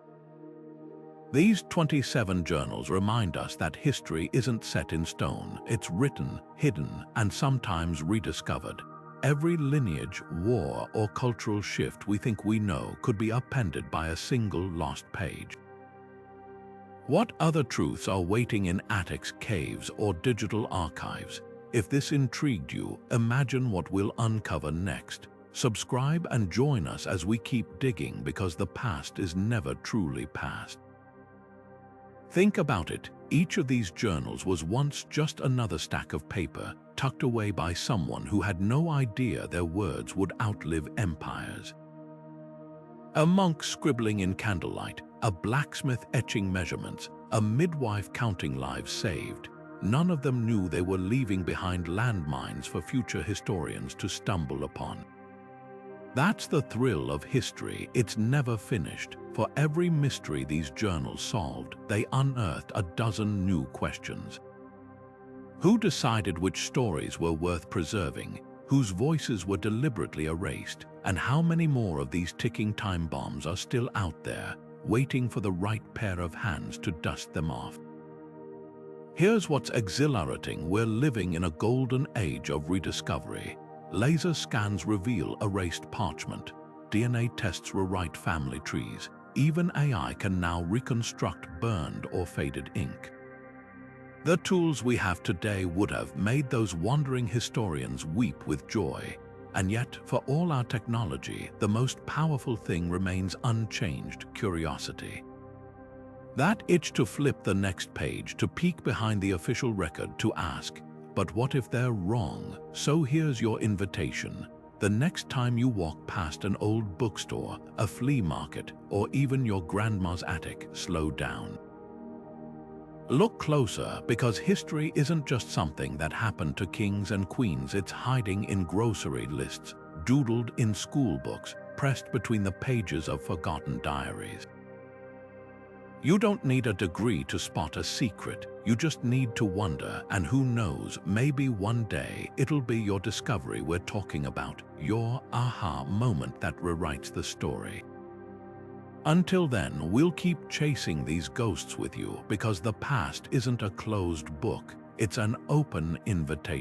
These 27 journals remind us that history isn't set in stone. It's written, hidden, and sometimes rediscovered. Every lineage, war, or cultural shift we think we know could be upended by a single lost page. What other truths are waiting in attics, caves, or digital archives? If this intrigued you, imagine what we'll uncover next. Subscribe and join us as we keep digging, because the past is never truly past. Think about it. Each of these journals was once just another stack of paper, tucked away by someone who had no idea their words would outlive empires. A monk scribbling in candlelight, a blacksmith etching measurements, a midwife counting lives saved. None of them knew they were leaving behind landmines for future historians to stumble upon. That's the thrill of history. It's never finished. For every mystery these journals solved, they unearthed a dozen new questions. Who decided which stories were worth preserving? Whose voices were deliberately erased? And how many more of these ticking time bombs are still out there, waiting for the right pair of hands to dust them off? Here's what's exhilarating. We're living in a golden age of rediscovery. Laser scans reveal erased parchment. DNA tests rewrite family trees. Even AI can now reconstruct burned or faded ink. The tools we have today would have made those wandering historians weep with joy. And yet, for all our technology, the most powerful thing remains unchanged: curiosity. That itch to flip the next page, to peek behind the official record, to ask, but what if they're wrong? So here's your invitation. The next time you walk past an old bookstore, a flea market, or even your grandma's attic, slow down. Look closer, because history isn't just something that happened to kings and queens. It's hiding in grocery lists, doodled in school books, pressed between the pages of forgotten diaries. You don't need a degree to spot a secret. You just need to wonder, and who knows, maybe one day it'll be your discovery we're talking about, your aha moment that rewrites the story. Until then, we'll keep chasing these ghosts with you, because the past isn't a closed book, it's an open invitation.